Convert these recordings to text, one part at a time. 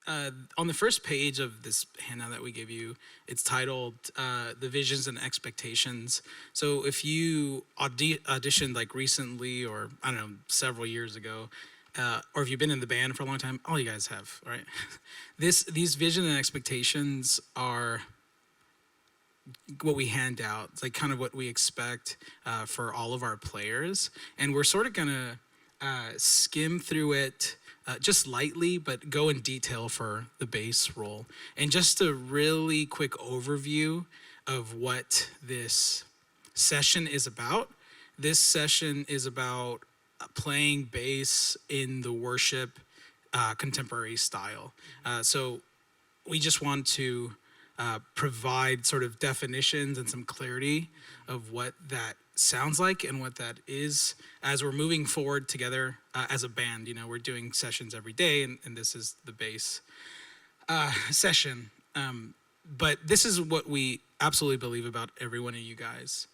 on the first page of this handout that we give you, it's titled "The Visions and Expectations." So if you auditioned like recently, or I don't know, several years ago, or if you've been in the band for a long time, all you guys have, right? These vision and expectations are what we hand out. It's like kind of what we expect for all of our players, and we're sort of gonna skim through it just lightly, but go in detail for the bass role. And just a really quick overview of what this session is about. This session is about playing bass in the worship contemporary style. So we just want to provide sort of definitions and some clarity of what that sounds like and what that is as we're moving forward together as a band. You know, we're doing sessions every day, and this is the bass session. But this is what we absolutely believe about every one of you guys.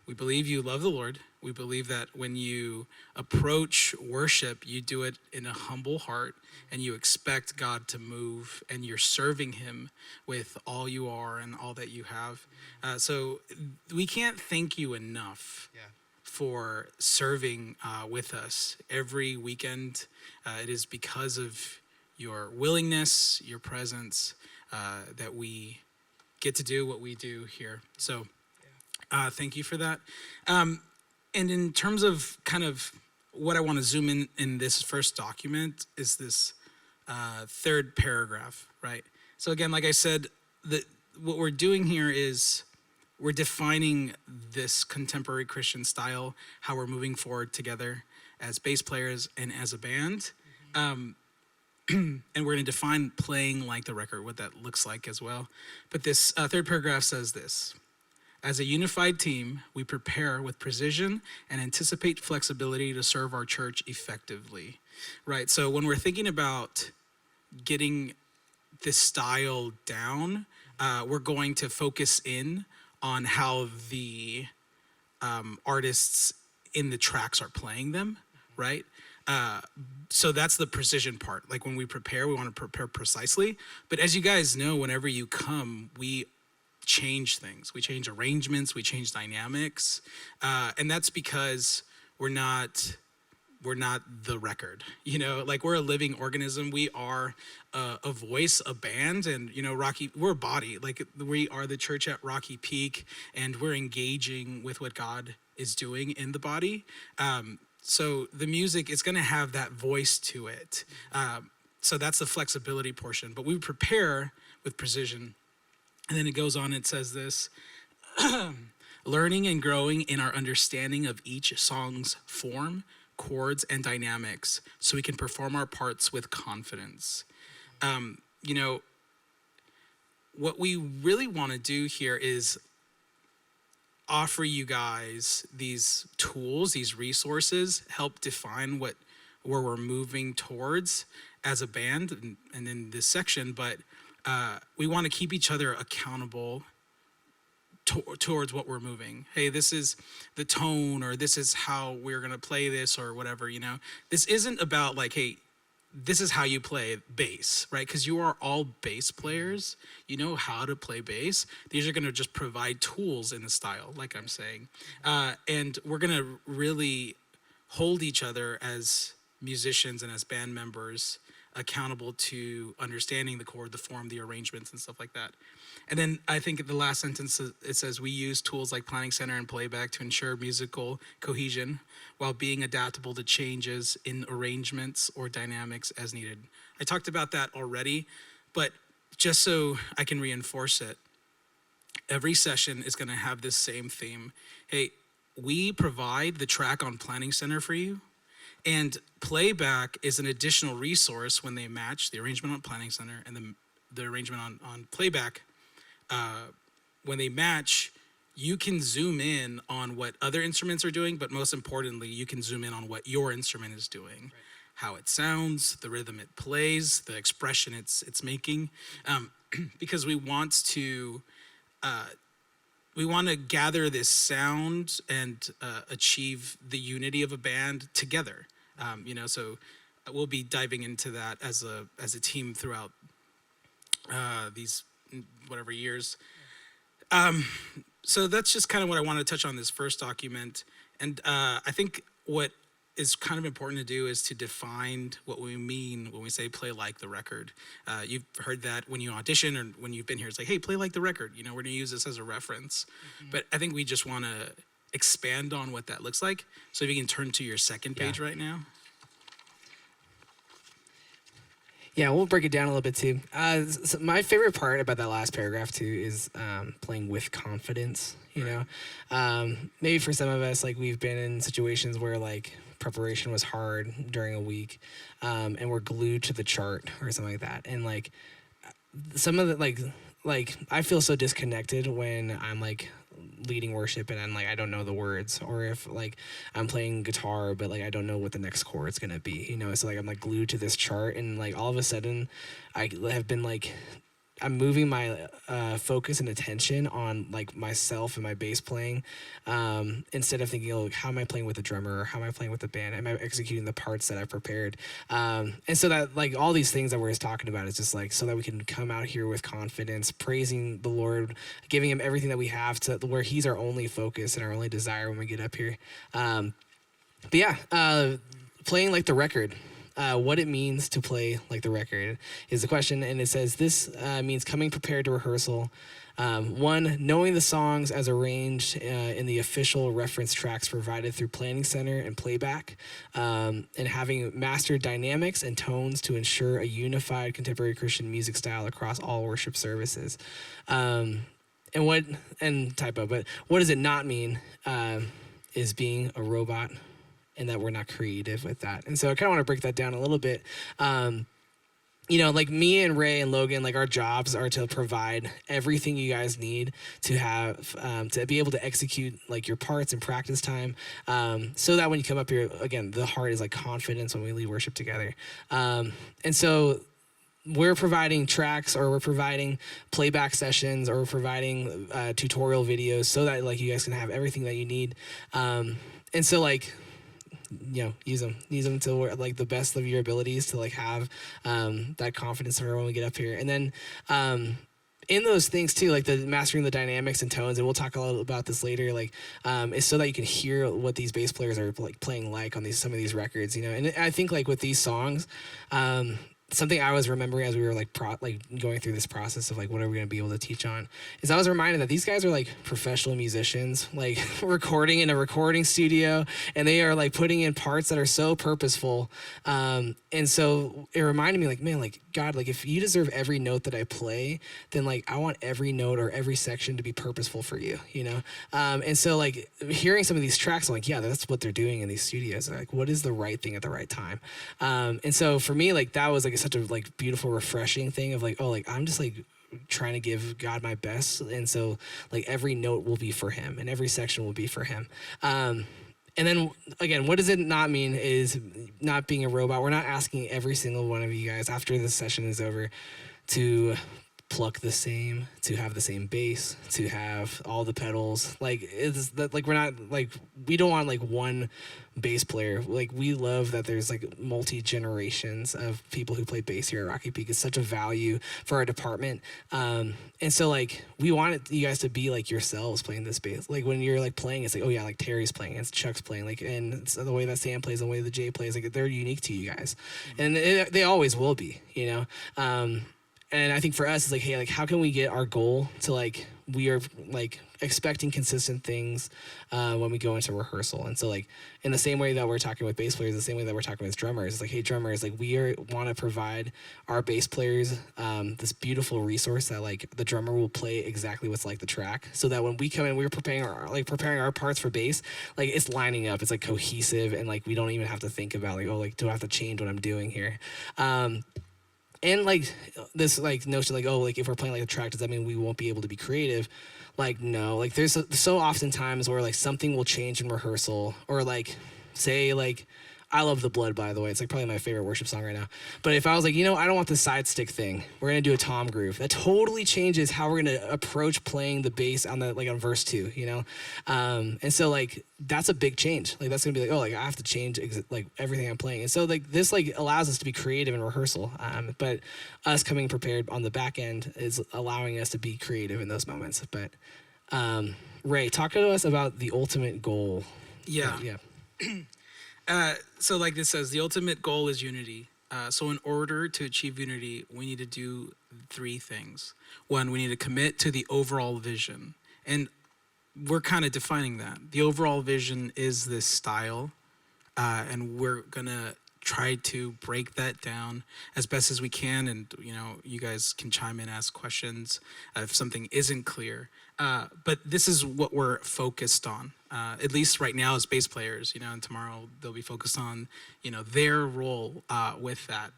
We believe you love the Lord. We believe that when you approach worship, you do it in a humble heart and you expect God to move and you're serving him with all you are and all that you have. So we can't thank you enough for serving with us every weekend. It is because of your willingness, your presence, that we get to do what we do here. So thank you for that. And in terms of kind of what I want to zoom in this first document is this third paragraph, right? So again, like I said, what we're doing here is we're defining this contemporary Christian style, how we're moving forward together as bass players and as a band. And we're going to define playing like the record, what that looks like as well. But this third paragraph says this: as a unified team, we prepare with precision and anticipate flexibility to serve our church effectively, right? So when we're thinking about getting this style down, we're going to focus in on how the artists in the tracks are playing them, right? So that's the precision part. Like when we prepare, we want to prepare precisely. But as you guys know, whenever you come, we change things. We change arrangements, we change dynamics. And that's because we're not the record, you know, like we're a living organism. We are a voice, a band, and, you know, we're a body. Like we are the church at Rocky Peak, and we're engaging with what God is doing in the body. So the music is going to have that voice to it. So that's the flexibility portion, but we prepare with precision. And then it goes on, it says this: learning and growing in our understanding of each song's form, chords, and dynamics, so we can perform our parts with confidence. You know, what we really want to do here is offer you guys these tools, these resources, help define where we're moving towards as a band and in this section, but we want to keep each other accountable towards what we're moving. Hey, this is the tone, or this is how we're going to play this, or whatever, you know. This isn't about like, hey, this is how you play bass, right? Because you are all bass players. You know how to play bass. These are going to just provide tools in the style, like I'm saying. And we're going to really hold each other as musicians and as band members accountable to understanding the chord, the form, the arrangements, and stuff like that. And then I think the last sentence, it says, we use tools like planning center and playback to ensure musical cohesion while being adaptable to changes in arrangements or dynamics as needed. I talked about that already, but just so I can reinforce it, every session is going to have this same theme. Hey, we provide the track on planning center for you, and playback is an additional resource when they match the arrangement on planning center and the arrangement on playback. When they match, you can zoom in on what other instruments are doing, but most importantly, you can zoom in on what your instrument is doing, right. How it sounds, the rhythm it plays, the expression it's making, because we want to gather this sound and achieve the unity of a band together. You know, so we'll be diving into that as a team throughout these whatever years. So that's just kind of what I want to touch on this first document. And I think what is kind of important to do is to define what we mean when we say play like the record. You've heard that when you audition or when you've been here, it's like, hey, play like the record. You know, we're going to use this as a reference. But I think we just want to expand on what that looks like. So if you can turn to your second page right now. Yeah, we'll break it down a little bit too. So my favorite part about that last paragraph too is playing with confidence. You know, maybe for some of us, like we've been in situations where like preparation was hard during a week, and we're glued to the chart or something like that, and like some of the like I feel so disconnected when I'm like leading worship and I'm like I don't know the words, or if like I'm playing guitar but like I don't know what the next chord's gonna be, you know. So like I'm like glued to this chart, and like all of a sudden I have been like I'm moving my focus and attention on like myself and my bass playing, instead of thinking, oh, how am I playing with the drummer, or how am I playing with the band? Am I executing the parts that I've prepared? And so that like all these things that we're just talking about is just like so that we can come out here with confidence, praising the Lord, giving him everything that we have to where he's our only focus and our only desire when we get up here. But yeah, playing like the record. What it means to play like the record is the question, and it says this means coming prepared to rehearsal. One, knowing the songs as arranged in the official reference tracks provided through Planning Center and Playback, and having mastered dynamics and tones to ensure a unified contemporary Christian music style across all worship services. But what does it not mean is being a robot, and that we're not creative with that. And so I kind of want to break that down a little bit. You know, like me and Ray and Logan, like our jobs are to provide everything you guys need to have, to be able to execute like your parts in practice time. So that when you come up here, again, the heart is like confidence when we lead worship together. And so we're providing tracks, or we're providing playback sessions, or we're providing tutorial videos so that like you guys can have everything that you need. And so like, you know, use them to like the best of your abilities to like have that confidence for when we get up here. And then in those things too, like the mastering the dynamics and tones, and we'll talk a little about this later, like is so that you can hear what these bass players are like playing like on some of these records, you know. And I think like with these songs, something I was remembering as we were like going through this process of like what are we going to be able to teach on, is I was reminded that these guys are like professional musicians, like recording in a recording studio, and they are like putting in parts that are so purposeful. And so it reminded me like, man, like God, like if you deserve every note that I play, then like I want every note or every section to be purposeful for you, you know? And so like hearing some of these tracks, I'm like, yeah, that's what they're doing in these studios. Like what is the right thing at the right time? And so for me, like that was like such a like beautiful, refreshing thing of like, oh, like I'm just like trying to give God my best, and so like every note will be for him and every section will be for him. And then again, what does it not mean is not being a robot. We're not asking every single one of you guys after this session is over to pluck the same, to have the same bass, to have all the pedals. Like it's that like we're not like we don't want like one bass player. Like we love that there's like multi generations of people who play bass here at Rocky Peak. It's such a value for our department. And so like we wanted you guys to be like yourselves playing this bass. Like when you're like playing, it's like, oh yeah, like Terry's playing, it's Chuck's playing, like, and it's the way that Sam plays, the way that Jay plays, like they're unique to you guys, and they always will be, you know. And I think for us, it's like, hey, like, how can we get our goal to like, we are like expecting consistent things when we go into rehearsal. And so like, in the same way that we're talking with bass players, the same way that we're talking with drummers, it's like, hey, drummers, like we want to provide our bass players this beautiful resource that like the drummer will play exactly what's like the track, so that when we come in, we're preparing our parts for bass, like it's lining up, it's like cohesive, and like we don't even have to think about like, oh, like do I have to change what I'm doing here? And like this like notion like, oh, like if we're playing like a track, does that mean we won't be able to be creative? Like no, like there's so often times where like something will change in rehearsal, or like say like I love The Blood, by the way. It's like probably my favorite worship song right now. But if I was like, you know, I don't want the side stick thing. We're gonna do a tom groove. That totally changes how we're gonna approach playing the bass on the like on verse 2. You know, and so like that's a big change. Like that's gonna be like, oh, like I have to change like everything I'm playing. And so like this like allows us to be creative in rehearsal. But us coming prepared on the back end is allowing us to be creative in those moments. But Ray, talk to us about the ultimate goal. Yeah. Yeah. So like this says, the ultimate goal is unity. So in order to achieve unity, we need to do 3 things. One, we need to commit to the overall vision. And we're kind of defining that. The overall vision is this style, and we're going to try to break that down as best as we can. And, you know, you guys can chime in, ask questions if something isn't clear. But this is what we're focused on, at least right now as bass players, you know, and tomorrow they'll be focused on, you know, their role with that.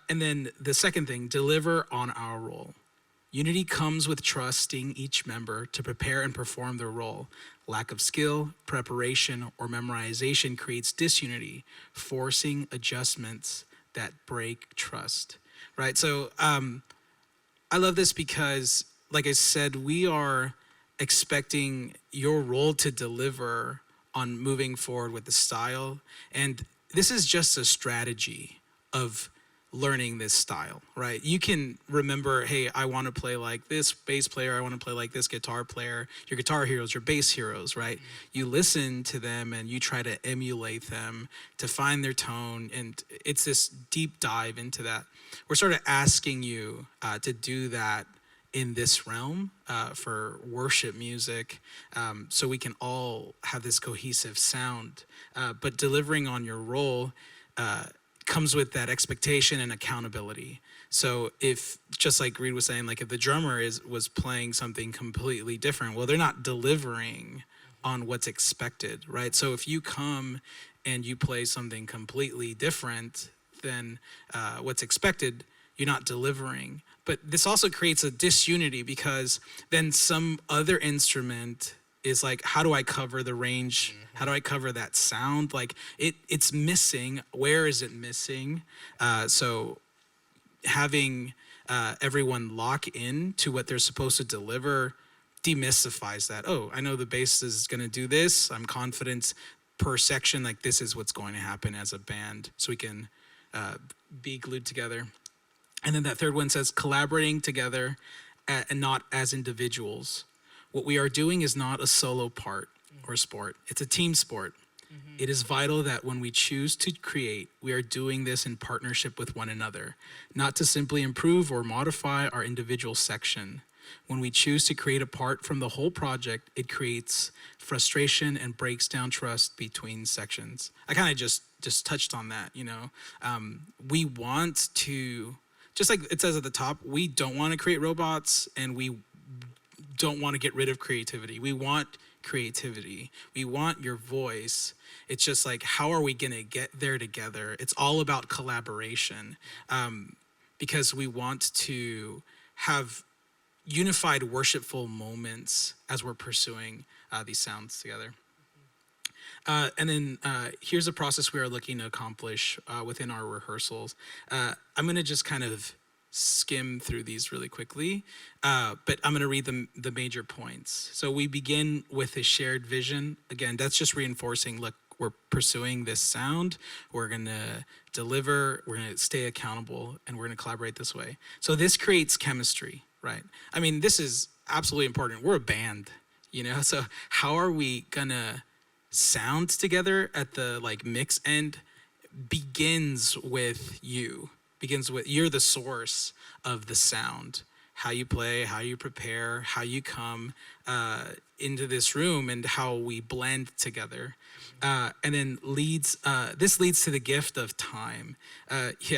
And then the second thing, deliver on our role. Unity comes with trusting each member to prepare and perform their role. Lack of skill, preparation, or memorization creates disunity, forcing adjustments that break trust, right? So I love this because, like I said, we are expecting your role to deliver on moving forward with the style. And this is just a strategy of learning this style, right? You can remember, hey, I want to play like this bass player, I want to play like this guitar player, your guitar heroes, your bass heroes, right? You listen to them and you try to emulate them to find their tone, and it's this deep dive into that. We're sort of asking you to do that in this realm for worship music, so we can all have this cohesive sound, but delivering on your role comes with that expectation and accountability. So if, just like Reed was saying, like if the drummer was playing something completely different, well, they're not delivering on what's expected, right? So if you come and you play something completely different than what's expected, you're not delivering. But this also creates a disunity, because then some other instrument is like, how do I cover the range? How do I cover that sound? Like it's missing. Where is it missing? So having everyone lock in to what they're supposed to deliver demystifies that. Oh, I know the bass is going to do this. I'm confident per section, like this is what's going to happen as a band, so we can be glued together. And then that third one says collaborating together and not as individuals. What we are doing is not a solo part or sport. It's a team sport. It is vital that when we choose to create, we are doing this in partnership with one another, not to simply improve or modify our individual section. When we choose to create apart from the whole project, it creates frustration and breaks down trust between sections. I kind of just touched on that, you know. We want to, just like it says at the top, we don't want to create robots, and we don't want to get rid of creativity. We want creativity. We want your voice. It's just like, how are we going to get there together? It's all about collaboration, because we want to have unified worshipful moments as we're pursuing these sounds together. And then here's a process we are looking to accomplish within our rehearsals. I'm going to just kind of skim through these really quickly, but I'm going to read the major points. So we begin with a shared vision. Again, that's just reinforcing, look, we're pursuing this sound, we're going to deliver, we're going to stay accountable, and we're going to collaborate this way. So this creates chemistry, right? I mean, this is absolutely important. We're a band, you know? So how are we going to sound together at the like mix end begins with you're the source of the sound. How you play, how you prepare, how you come into this room, and how we blend together. And then this leads to the gift of time.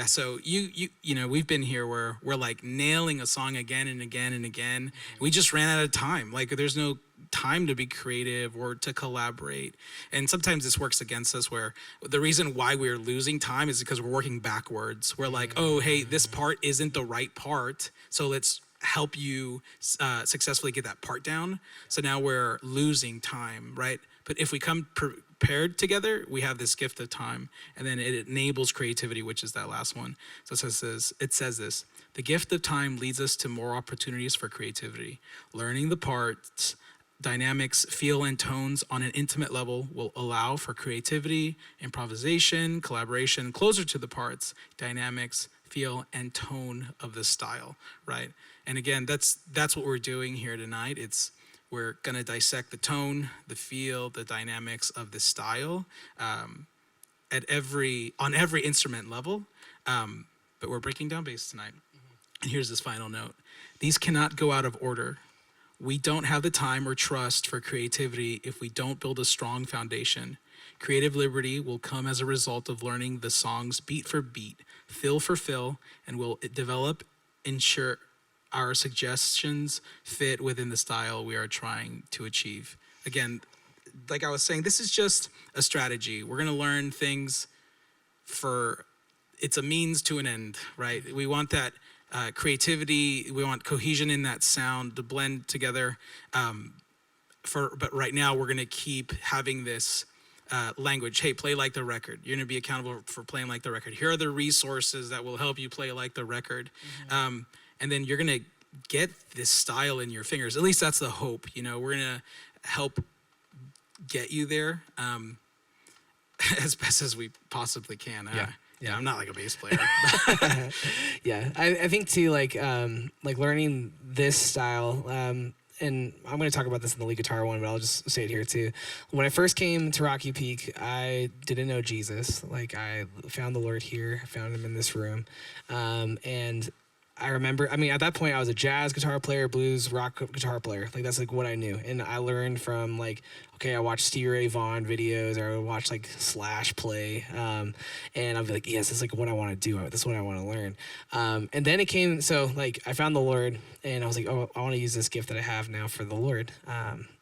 So you know, we've been here where we're like nailing a song again and again and again. We just ran out of time. Like there's no time to be creative or to collaborate. And sometimes this works against us, where the reason why we're losing time is because we're working backwards. We're like, oh, hey, this part isn't the right part, so let's help you successfully get that part down. So now we're losing time, right? But if we come paired together, we have this gift of time, and then it enables creativity, which is that last one. So it says this: the gift of time leads us to more opportunities for creativity. Learning the parts, dynamics, feel, and tones on an intimate level will allow for creativity, improvisation, collaboration closer to the parts, dynamics, feel, and tone of the style, right? And again, that's what we're doing here tonight. We're gonna dissect the tone, the feel, the dynamics of the style on every instrument level. But we're breaking down bass tonight. And here's this final note: these cannot go out of order. We don't have the time or trust for creativity if we don't build a strong foundation. Creative liberty will come as a result of learning the songs beat for beat, fill for fill, and will develop, ensure our suggestions fit within the style we are trying to achieve. Again, like I was saying, this is just a strategy. We're gonna learn things it's a means to an end, right? We want that creativity, we want cohesion in that sound to blend together. But right now we're gonna keep having this language. Hey, play like the record. You're gonna be accountable for playing like the record. Here are the resources that will help you play like the record. And then you're gonna get this style in your fingers. At least that's the hope. We're gonna help get you there as best as we possibly can. Yeah, I'm not like a bass player. Yeah, I think too, like learning this style, and I'm going to talk about this in the lead guitar one, but I'll just say it here too. When I first came to Rocky Peak, I didn't know Jesus. Like, I found the Lord here, I found him in this room, and I remember, at that point I was a jazz guitar player, blues, rock guitar player. Like, that's like what I knew. And I learned from I watched Stevie Ray Vaughan videos, or I would watch Slash play. And I'd be like, yes, this is like what I want to do. This is what I want to learn. And then it came, I found the Lord, and I was like, oh, I want to use this gift that I have now for the Lord.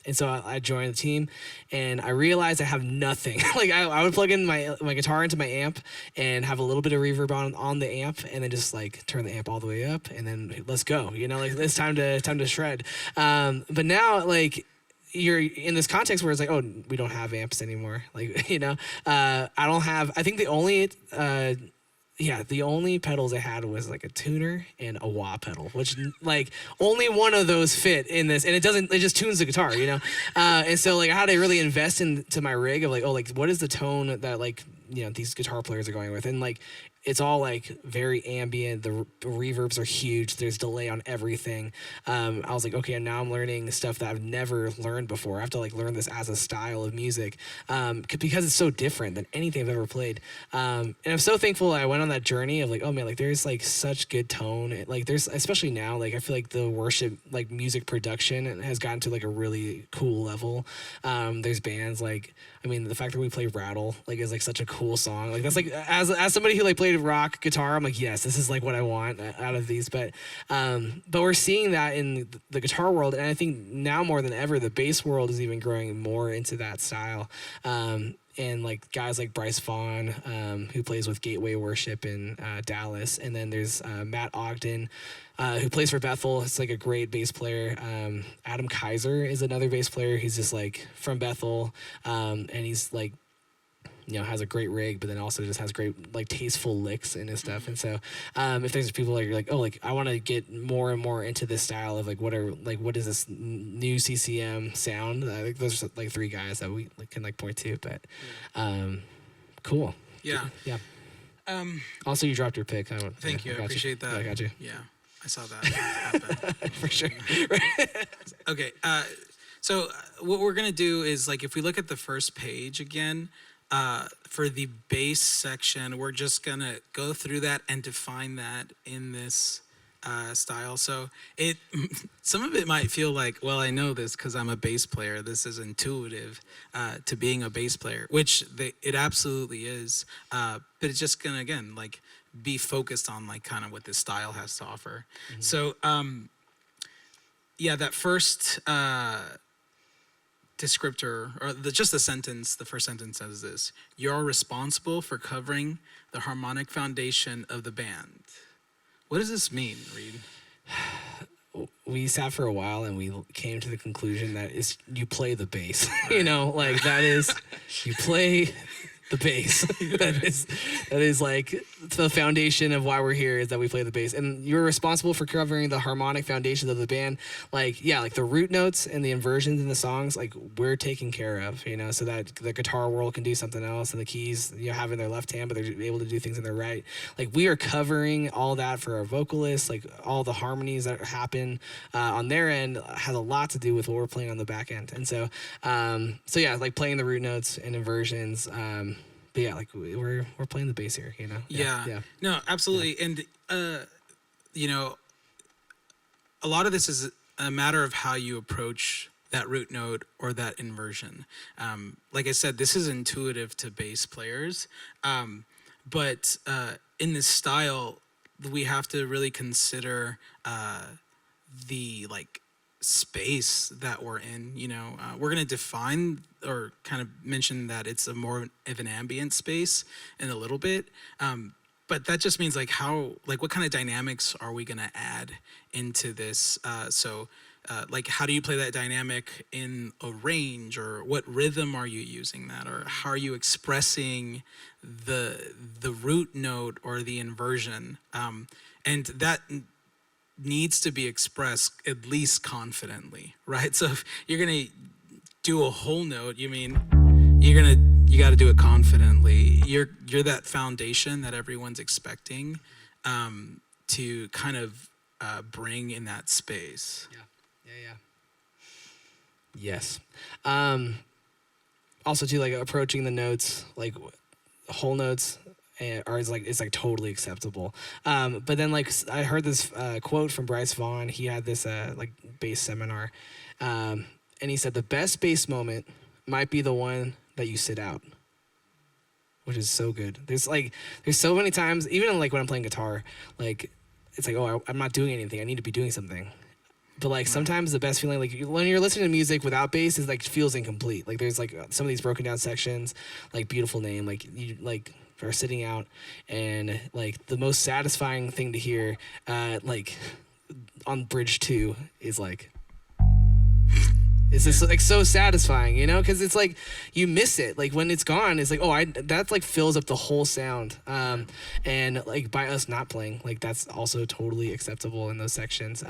And so I joined the team, and I realized I have nothing. I would plug in my guitar into my amp and have a little bit of reverb on the amp, and then just turn the amp all the way up, and then let's go. It's time to shred. But now you're in this context where it's oh, we don't have amps anymore. I don't have. I think the only pedals I had was a tuner and a wah pedal, which only one of those fit in this, and it just tunes the guitar, and so I had to really invest into my rig of what is the tone that these guitar players are going with, and it's all very ambient. The reverbs are huge. There's delay on everything. I was like, okay, now I'm learning stuff that I've never learned before. I have to learn this as a style of music because it's so different than anything I've ever played. And I'm so thankful I went on that journey of oh man, there's such good tone. There's, especially now, I feel the worship music production has gotten to a really cool level. There's bands the fact that we play Rattle is such a cool song. That's as somebody who played rock guitar, I'm yes, this is what I want out of these. But we're seeing that in the guitar world, and I think now more than ever the bass world is even growing more into that style. And guys like Bryce Vaughn, who plays with Gateway Worship in Dallas, and then there's Matt Ogden, who plays for Bethel. It's a great bass player. Adam Kaiser is another bass player. He's just from Bethel, and he's has a great rig, but then also just has great tasteful licks in his stuff. And so if there's people you're I want to get more and more into this style of what is this new CCM sound. I think those are three guys that we can point to. But cool. Yeah. Also, you dropped your pick. Thank you. I appreciate that. Yeah, I got you. Yeah, I saw that happen. For sure. Okay. So what we're gonna do is if we look at the first page again, for the bass section, we're just gonna go through that and define that in this style. So some of it might feel well, I know this because I'm a bass player. This is intuitive to being a bass player, which it absolutely is. But it's just gonna again be focused on kind of what this style has to offer. Mm-hmm. So that first descriptor, or just the sentence, the first sentence says this: you're responsible for covering the harmonic foundation of the band. What does this mean, Reed? we sat for a while and we came to the conclusion that is you play the bass. You know, like that is you play the bass. that is like the foundation of why we're here is that we play the bass. And you're responsible for covering the harmonic foundations of the band. Like, yeah, like the root notes and the inversions in the songs, like we're taking care of, you know, so that the guitar world can do something else and the keys, you know, have in their left hand, but they're able to do things in their right. Like we are covering all that for our vocalists, like all the harmonies that happen on their end has a lot to do with what we're playing on the back end. And so, so yeah, like playing the root notes and inversions, but yeah, like we're playing the bass here, you know. Yeah. No, absolutely. Yeah. And you know, a lot of this is a matter of how you approach that root note or that inversion. Like I said, this is intuitive to bass players, but in this style, we have to really consider the like space that we're in. You know, we're going to define or kind of mention that it's a more of an ambient space in a little bit, but that just means like what kind of dynamics are we going to add into this? Like how do you play that dynamic in a range, or what rhythm are you using that, or how are you expressing the root note or the inversion, and that needs to be expressed at least confidently, right? So if you're gonna do a whole note, you got to do it confidently. You're that foundation that everyone's expecting to kind of bring in that space. Yeah. Yes. Also too, like approaching the notes, like whole notes is like totally acceptable. But then like I heard this quote from Bryce Vaughn. He had this like bass seminar, and he said the best bass moment might be the one that you sit out, which is so good. There's so many times, even like when I'm playing guitar, like it's like, oh, I'm not doing anything. I need to be doing something. But like sometimes the best feeling, like when you're listening to music without bass, is like feels incomplete. Like there's like some of these broken down sections, like Beautiful Name, like you like are sitting out, and like the most satisfying thing to hear, like on bridge 2 is like. It's just like so satisfying, you know, because it's like you miss it. Like when it's gone, it's like, oh, that like fills up the whole sound. And like by us not playing, like that's also totally acceptable in those sections.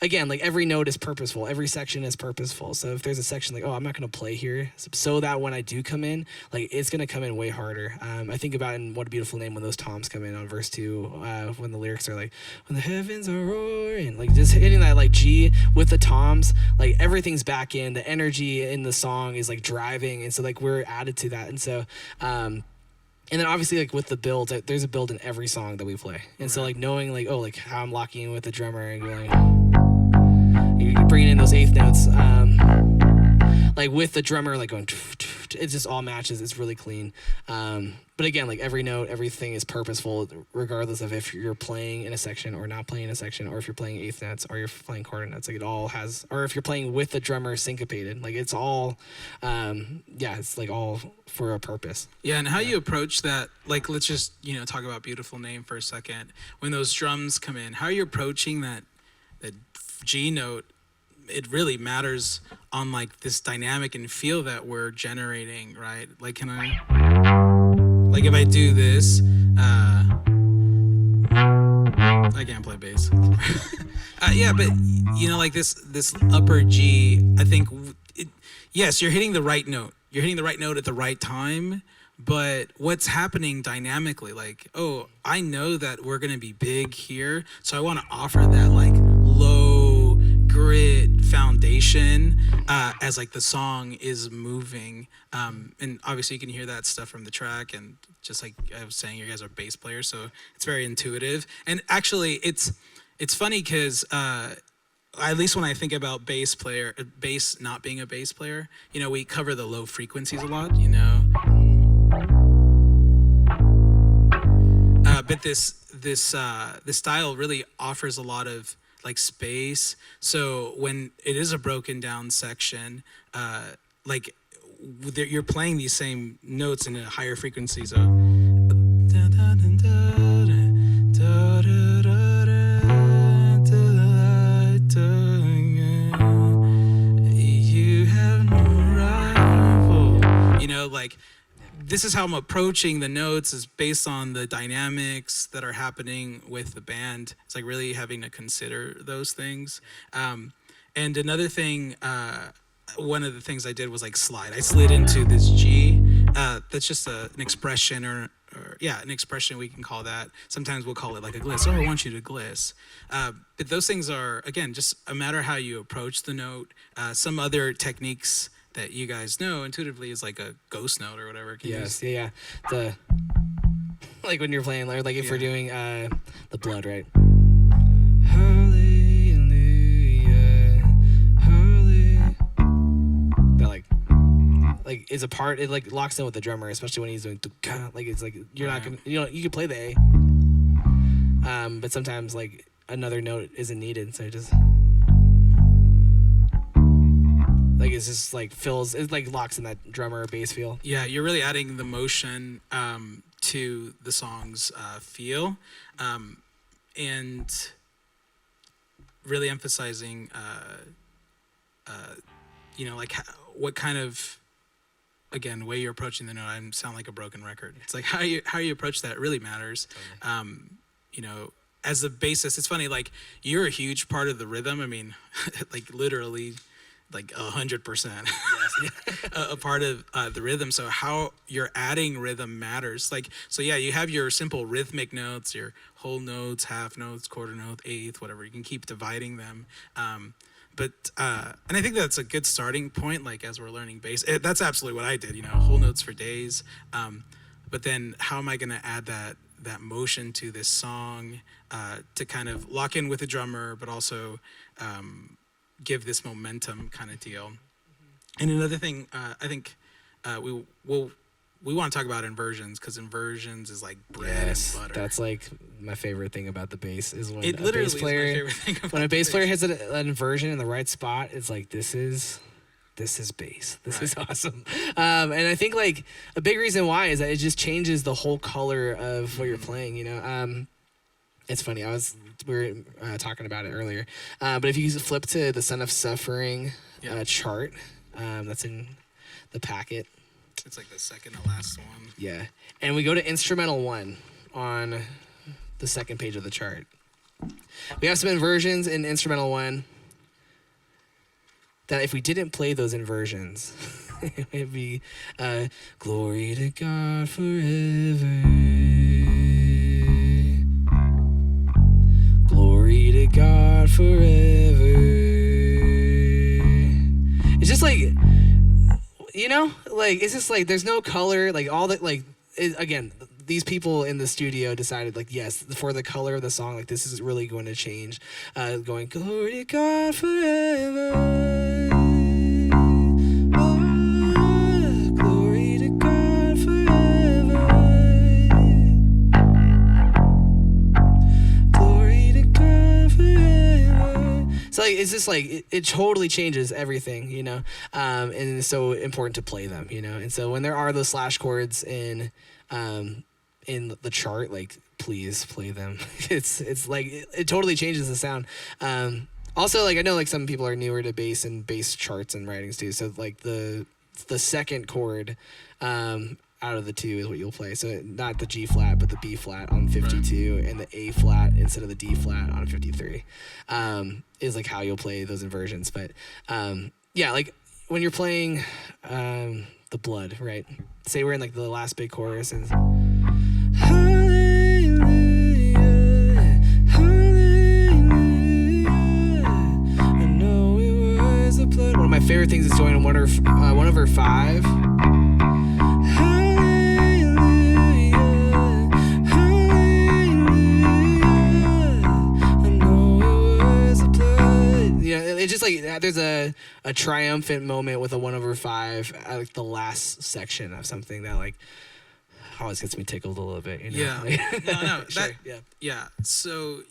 Again, like every note is purposeful, every section is purposeful. So if there's a section like, oh, I'm not gonna play here, so that when I do come in, like it's gonna come in way harder. I think about in What a Beautiful Name when those toms come in on verse 2, when the lyrics are like, when the heavens are roaring, like just hitting that like G with the toms, like everything's back in, the energy in the song is like driving, and so like we're added to that. And so and then obviously like with the build, there's a build in every song that we play, and so like knowing like, oh, like how I'm locking in with the drummer and going, you're bringing in those eighth notes, like with the drummer like going, it just all matches. It's really clean. But again, like every note, everything is purposeful, regardless of if you're playing in a section or not playing in a section, or if you're playing eighth notes or you're playing quarter notes. Like it all has, or if you're playing with the drummer syncopated, like it's all, it's like all for a purpose. Yeah, and how you approach that, like let's just, talk about Beautiful Name for a second. When those drums come in, how are you approaching that G note? It really matters on like this dynamic and feel that we're generating, right? Like like if I do this, I can't play bass. But like this upper G, I think yes, you're hitting the right note. You're hitting the right note at the right time, but what's happening dynamically, like, oh, I know that we're going to be big here, so I want to offer that like low grit foundation as like the song is moving, and obviously you can hear that stuff from the track, and just like I was saying, you guys are bass players, so it's very intuitive. And actually it's funny because at least when I think about bass not being a bass player, we cover the low frequencies a lot, but this style really offers a lot of like space. So when it is a broken down section, like you're playing these same notes in a higher frequency. So like, this is how I'm approaching the notes is based on the dynamics that are happening with the band. It's like really having to consider those things. And another thing, one of the things I did was like slide. I slid into this G. That's just an expression or an expression, we can call that. Sometimes we'll call it like a gliss. Oh, I want you to gliss. But those things are, again, just a matter how you approach the note. Some other techniques that you guys know intuitively is like a ghost note or whatever. Yeah. The like when you're playing, or like if we're doing the blood, right? Hallelujah, hallelujah. That like is a part. It like locks in with the drummer, especially when he's doing like it's like you're not gonna you can play the A, but sometimes like another note isn't needed, so it just. Like it's just like fills, it like locks in that drummer or bass feel. Yeah, you're really adding the motion to the song's feel, and really emphasizing, like what kind of, again, way you're approaching the note. I sound like a broken record. It's like how you approach that really matters. Totally. As a bassist, it's funny. Like you're a huge part of the rhythm. I mean, like literally. Like 100% a part of the rhythm. So how you're adding rhythm matters. Like, so yeah, you have your simple rhythmic notes, your whole notes, half notes, quarter note, eighth, whatever. You can keep dividing them. And I think that's a good starting point. Like as we're learning bass, that's absolutely what I did, whole notes for days. But then how am I going to add that motion to this song to kind of lock in with the drummer, but also, give this momentum kind of deal. And another thing, I think we want to talk about inversions, because inversions is like bread and butter. That's like my favorite thing about the bass is when it a literally bass player, is my favorite thing about when a bass player hits an inversion in the right spot, it's like this is bass. This is awesome. And I think like a big reason why is that it just changes the whole color of what you're playing. It's funny. We were talking about it earlier, but if you flip to the Son of Suffering chart, that's in the packet. It's like the second to last one. Yeah, and we go to instrumental 1 on the second page of the chart. We have some inversions in instrumental 1 that if we didn't play those inversions, it'd be glory to God forever. Glory to God forever. It's just like, like it's just like there's no color, like all that, like again, these people in the studio decided like, yes, for the color of the song, like this is really going to change. Going glory to God forever. Oh, glory to God forever. Glory to God forever. So like it's just like it totally changes everything, and it's so important to play them, and so when there are those slash chords in the chart, like please play them. It's like it totally changes the sound. Also, like I know like some people are newer to bass and bass charts and writings too, so like the second chord out of the two is what you'll play. So not the G flat, but the B flat on 52, right. And the A flat instead of the D flat on 53 is like how you'll play those inversions. But like when you're playing the blood, right? Say we're in like the last big chorus and hallelujah, hallelujah, I know it was the blood. One of my favorite things is joining 1/5. It's just like there's a triumphant moment with a 1/5 at like the last section of something that like always gets me tickled a little bit. Yeah. No. Sure. Yeah. So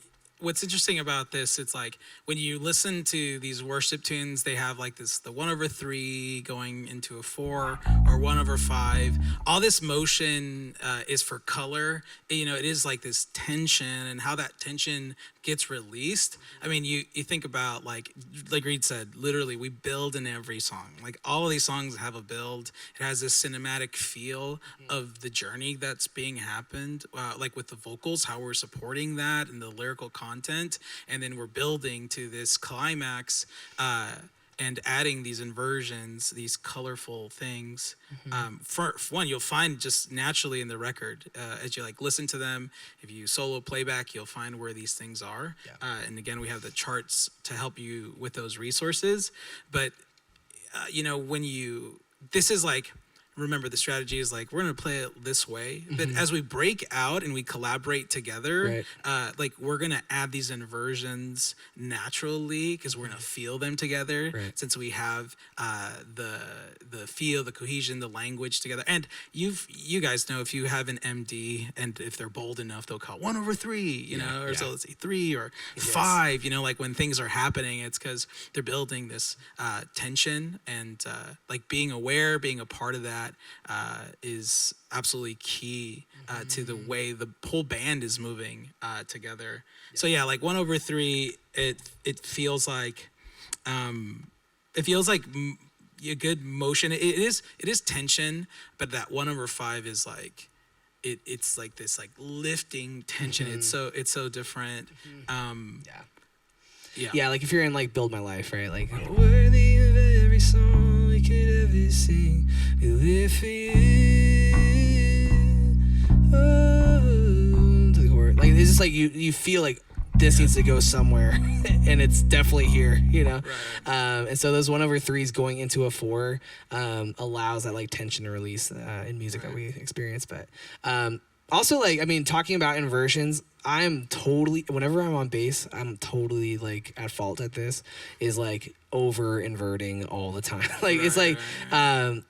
what's interesting about this, it's like when you listen to these worship tunes, they have like this, the 1/3 going into a 4 or 1/5. All this motion is for color. You know, it is like this tension, and how that tension gets released. I mean, you think about like Reed said, literally we build in every song. Like all of these songs have a build. It has this cinematic feel of the journey that's being happened, like with the vocals, how we're supporting that and the lyrical content, and then we're building to this climax. And adding these inversions, these colorful things. For one, you'll find just naturally in the record as you like listen to them. If you solo playback, you'll find where these things are. Yeah. And again, we have the charts to help you with those resources. But you know, this is like, remember the strategy is like, we're going to play it this way, but as we break out and we collaborate together, Right. like we're going to add these inversions naturally because we're going to feel them together, Right. since we have the feel, the cohesion, the language together. And you guys know, if you have an MD and if they're bold enough, they'll call 1/3, you know, or yeah. so let's say 3 or 5, you know, like when things are happening, it's because they're building this tension, and like being aware, being a part of that is absolutely key to the way the whole band is moving together. So yeah, like 1/3, it feels like a good motion. It is tension, but that 1/5 is like it's like this like lifting tension. It's so different. Yeah, like if you're in like Build My Life, right? Like worthy of every song we could ever sing, we live for you. Oh, to the chord. Like it's just like you feel like this needs to go somewhere, and it's definitely here, you know. Right. And so those 1/3s going into a 4 allows that like tension to release in music that we experience. But also, like, I mean, talking about inversions, I'm totally, whenever I'm on bass, I'm totally like at fault at this, is like over inverting all the time. Like it's like and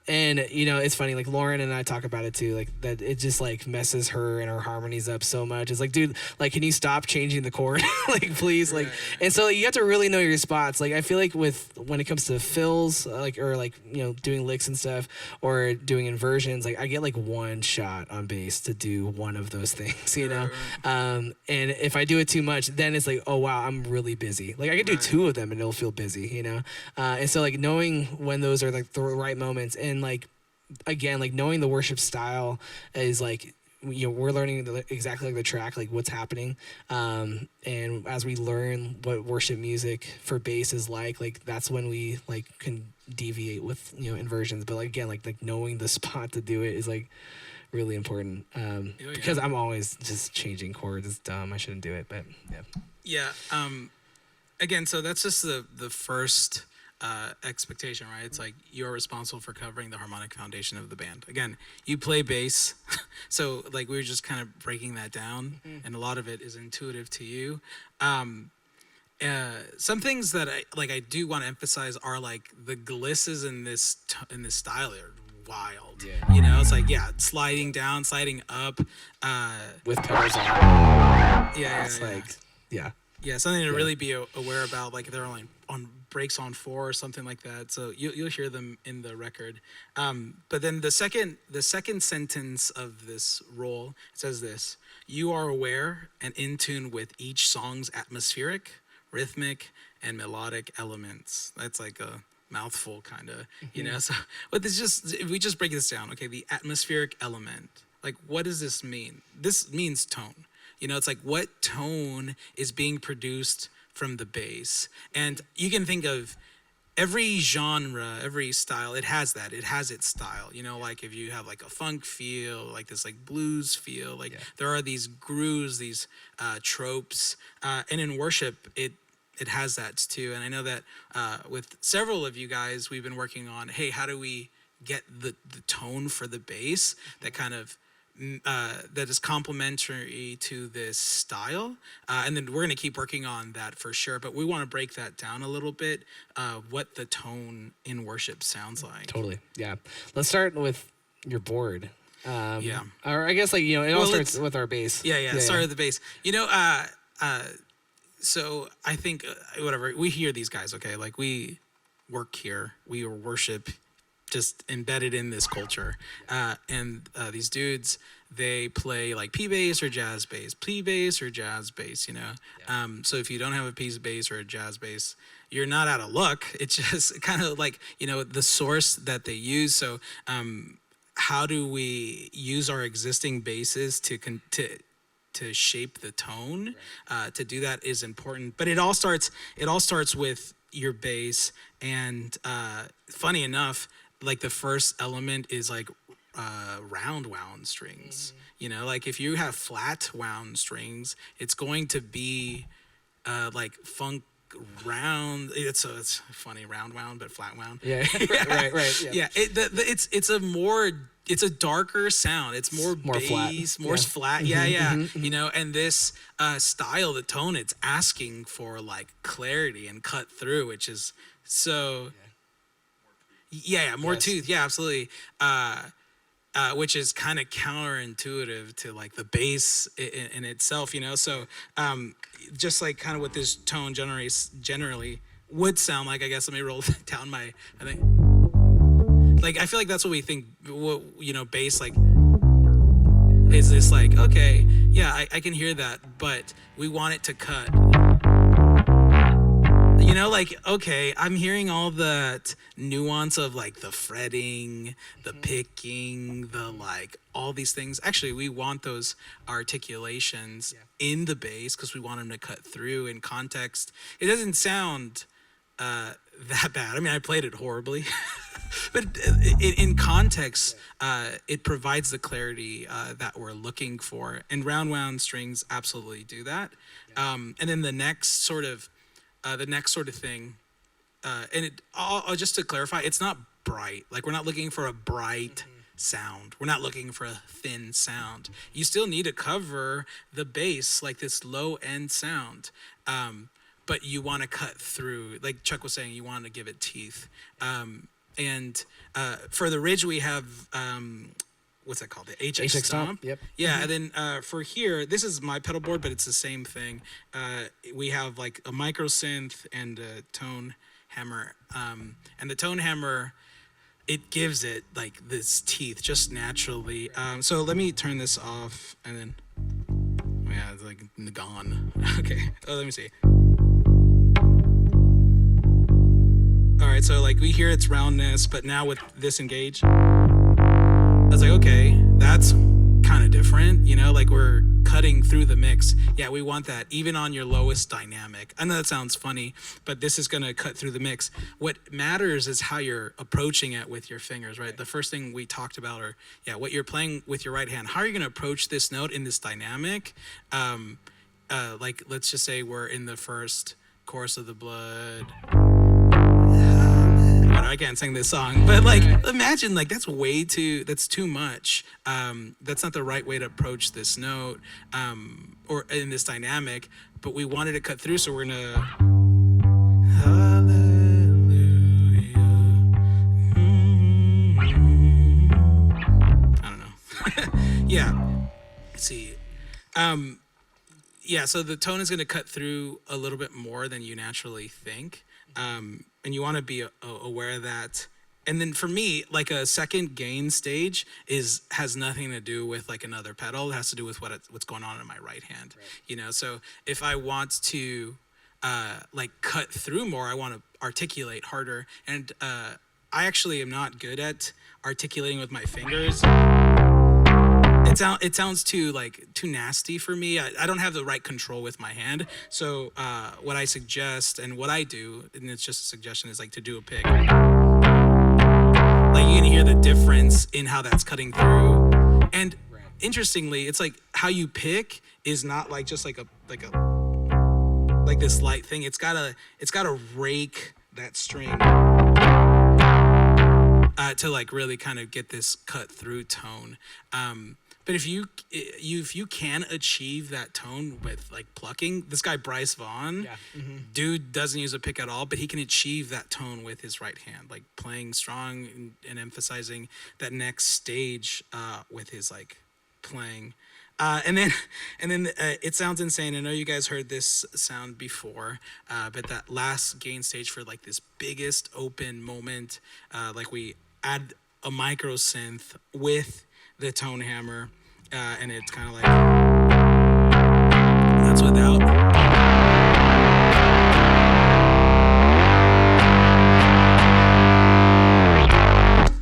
you know, it's funny, like Lauren and I talk about it too, like that it just like messes her and her harmonies up so much. It's like, dude, like, can you stop changing the chord? Like please. Like, and so you have to really know your spots. Like I feel like when it comes to fills, like, or like, you know, doing licks and stuff or doing inversions, like I get like one shot on bass to do one of those things, you know. And if I do it too much, then it's like, oh wow, I'm really busy. Like I could do 2 of them and it'll feel busy, you know. And so like knowing when those are like the right moments, and like again, like knowing the worship style is like, you know, we're learning exactly like the track, like what's happening. And as we learn what worship music for bass is like that's when we like can deviate with, you know, inversions. But like again, like knowing the spot to do it is like really important. Because I'm always just changing chords. It's dumb. I shouldn't do it, but yeah. Yeah. Again, so that's just the first expectation, right? It's like you're responsible for covering the harmonic foundation of the band. Again, you play bass, so like we were just kind of breaking that down, and a lot of it is intuitive to you. Some things that I do want to emphasize are like the glisses in this style are wild. Yeah. You know, it's like sliding down, sliding up, With pedals on. It's like something to really be aware about. Like they're on breaks on 4 or something like that. So you'll hear them in the record. But then the second sentence of this roll says this: you are aware and in tune with each song's atmospheric, rhythmic, and melodic elements. That's like a mouthful, kind of, you know. So, but it's just, if we just break this down, okay, the atmospheric element, like, what does this mean? This means tone. You know, it's like what tone is being produced from the bass. And you can think of every genre, every style, it has that. It has its style. You know, like if you have like a funk feel, like this like blues feel, like there are these grooves, these tropes. And in worship, it has that too. And I know that with several of you guys, we've been working on, hey, how do we get the tone for the bass that kind of that is complementary to this style, and then we're going to keep working on that for sure, but we want to break that down a little bit, what the tone in worship sounds like. Totally. Yeah, let's start with your board. Or I guess, like, you know, it all starts with our bass. Start with the bass. You know, So I think whatever we hear these guys, okay, like we work here, we worship, just embedded in this culture, and these dudes they play like P bass or jazz bass, P bass or jazz bass, you know. So if you don't have a P bass or a jazz bass, you're not out of luck. It's just kind of like the source that they use. So how do we use our existing basses to shape the tone? To do that is important, but it all starts with your bass. And funny enough, like the first element is like round wound strings. Like if you have flat wound strings, it's going to be like funk round. It's funny, round wound but flat wound. Yeah. Right. Yeah. Yeah, it's a darker sound. It's more flat. bass, more Yeah. flat. Yeah. And this style, the tone, it's asking for like clarity and cut through, which is so. Yeah, more Yes. tooth. Yeah, absolutely. Which is kind of counterintuitive to like the bass in itself, So just like kind of what this tone generally would sound like, I guess. Let me roll down my. I think. Like I feel like that's what we think. Bass like is this like, okay, yeah, I can hear that, but we want it to cut. Like, okay, I'm hearing all that nuance of like the fretting, the picking, the like all these things. Actually, we want those articulations in the bass because we want them to cut through in context. It doesn't sound that bad. I mean, I played it horribly, but in context, it provides the clarity that we're looking for. And round wound strings absolutely do that. And then the next sort of thing, and just to clarify, it's not bright. Like we're not looking for a bright sound. We're not looking for a thin sound. You still need to cover the bass, like this low end sound. But you want to cut through, like Chuck was saying, you want to give it teeth. And for the ridge, we have, what's that called? The HX Stomp. Yep. Yeah, and then for here, this is my pedal board, but it's the same thing. We have like a micro synth and a tone hammer. And the tone hammer, it gives it like this teeth just naturally. So let me turn this off and then, yeah, it's like gone. Okay, let me see. All right, so like we hear its roundness, but now with this engage, I was like, okay, that's kind of different, like we're cutting through the mix. Yeah, we want that even on your lowest dynamic. I know that sounds funny, but this is gonna cut through the mix. What matters is how you're approaching it with your fingers, right? The first thing we talked about, or what you're playing with your right hand. How are you gonna approach this note in this dynamic? Like let's just say we're in the first chorus of the blood. I can't sing this song, but like imagine like that's too much. That's not the right way to approach this note, or in this dynamic, but we wanted to cut through, so we're gonna hallelujah. I don't know. Yeah, let's see. So the tone is going to cut through a little bit more than you naturally think. And you want to be aware of that. And then for me, like a second gain stage has nothing to do with like another pedal. It has to do with what's going on in my right hand. Right. So if I want to like cut through more, I want to articulate harder. And I actually am not good at articulating with my fingers. It sounds too nasty for me. I don't have the right control with my hand. So what I suggest and what I do, and it's just a suggestion, is like to do a pick. Like you can hear the difference in how that's cutting through. And interestingly, it's like how you pick is not like just like this light thing. It's gotta rake that string to like really kind of get this cut through tone. But if you can achieve that tone with like plucking, this guy Bryce Vaughn, dude doesn't use a pick at all, but he can achieve that tone with his right hand, like playing strong and emphasizing that next stage with his like playing. And then, it sounds insane. I know you guys heard this sound before, but that last gain stage for like this biggest open moment, like we add a micro synth with the tone hammer, and it's kind of like that's without.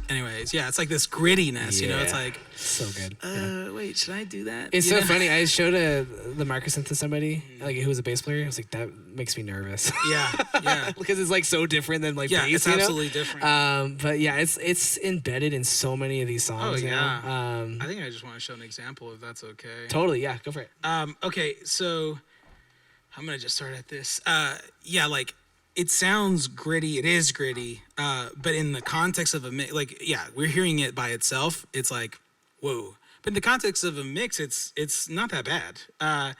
Anyways, yeah, it's like this grittiness, you know. It's Yeah. like, So good. wait, should I do that? It's You so know? funny. I showed the microsynth to somebody, like who was a bass player. I was like, that makes me nervous. Yeah, yeah, Because it's like so different than like yeah. bass. It's you know? absolutely different. But yeah, it's embedded in so many of these songs. Oh, yeah. Now. I think I just want to show an example, if that's okay. Totally. Yeah. Go for it. Okay, so I'm gonna just start at this. Yeah, like it sounds gritty. It is gritty. But in the context of a mix, like yeah, we're hearing it by itself. It's like whoa. But in the context of a mix, it's not that bad.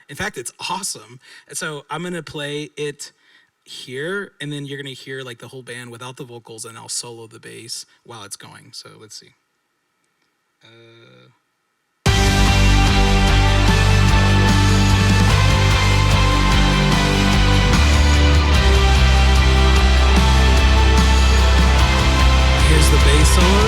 In fact, it's awesome. And so I'm gonna play it here, and then you're gonna hear like the whole band without the vocals, and I'll solo the bass while it's going. So let's see. Here's the bass solo.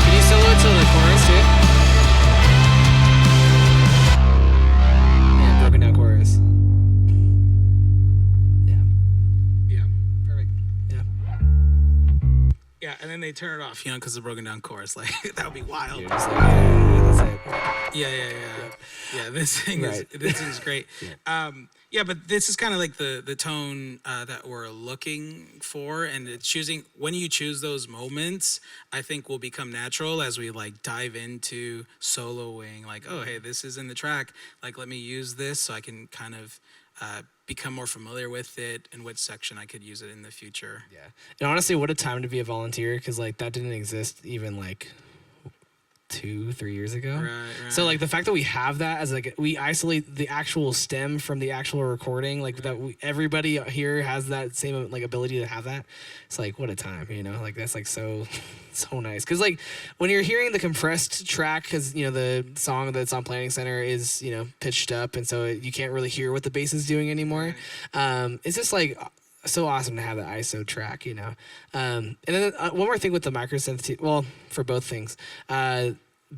Can you solo it to the chorus too? Yeah, broken down chorus. Yeah. Yeah. Perfect. Yeah. Yeah, and then they turn it off, you know, because the broken down chorus. Like that would be wild. You're just like, yeah, that's it. Yeah. This thing Right. is great. Yeah, but this is kind of like the tone that we're looking for, and it's choosing when you choose those moments. I think will become natural as we like dive into soloing. Like, oh, hey, this is in the track. Like, let me use this so I can kind of become more familiar with it and which section I could use it in the future. Yeah. And honestly, what a time to be a volunteer, because like that didn't exist even like 2-3 years ago. Right. So like the fact that we have that as like we isolate the actual stem from the actual recording, like that everybody here has that same like ability to have that. It's like what a time, you know? Like that's like so so nice. Cuz like when you're hearing the compressed track, cuz you know the song that's on Planning Center is, you know, pitched up, and so you can't really hear what the bass is doing anymore. It's just like so awesome to have that ISO track, you know. And then one more thing with the microsynth, well, for both things,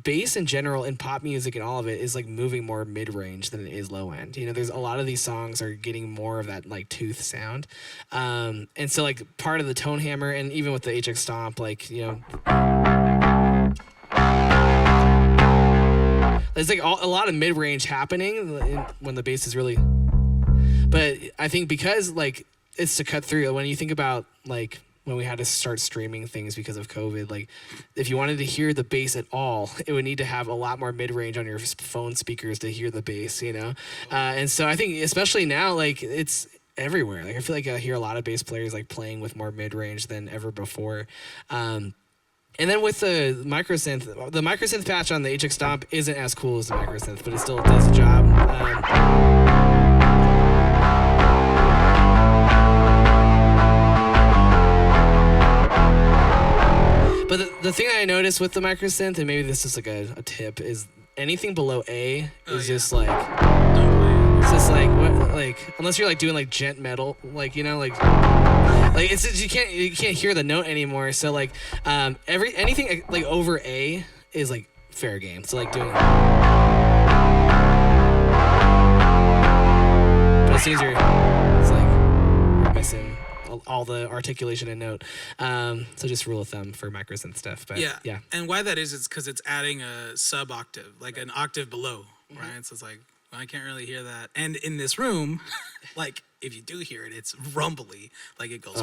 bass in general in pop music and all of it is like moving more mid-range than it is low end. You know, there's a lot of these songs are getting more of that like tooth sound, and so like part of the tone hammer, and even with the HX stomp, like you know. There's like a lot of mid-range happening when the bass is really, but I think because like it's to cut through. When you think about like when we had to start streaming things because of COVID, like if you wanted to hear the bass at all, it would need to have a lot more mid-range on your phone speakers to hear the bass, you know? And so I think especially now, like it's everywhere. Like I feel like I hear a lot of bass players like playing with more mid-range than ever before. And then with the microsynth patch on the HX Stomp isn't as cool as the microsynth, but it still does the job. But the thing that I noticed with the microsynth, and maybe this is like a tip, is anything below A is just like, it's just like what, like unless you're like doing like gent metal, like you know, like it's just, you can't hear the note anymore. So like anything like over A is like fair game. So like doing, but as soon as it's like you're missing all the articulation and note. So just rule of thumb for microsynth stuff. But yeah. And why that is, it's because it's adding a sub octave, like an octave below, right? So it's like, well, I can't really hear that. And in this room, like if you do hear it, it's rumbly, like it goes,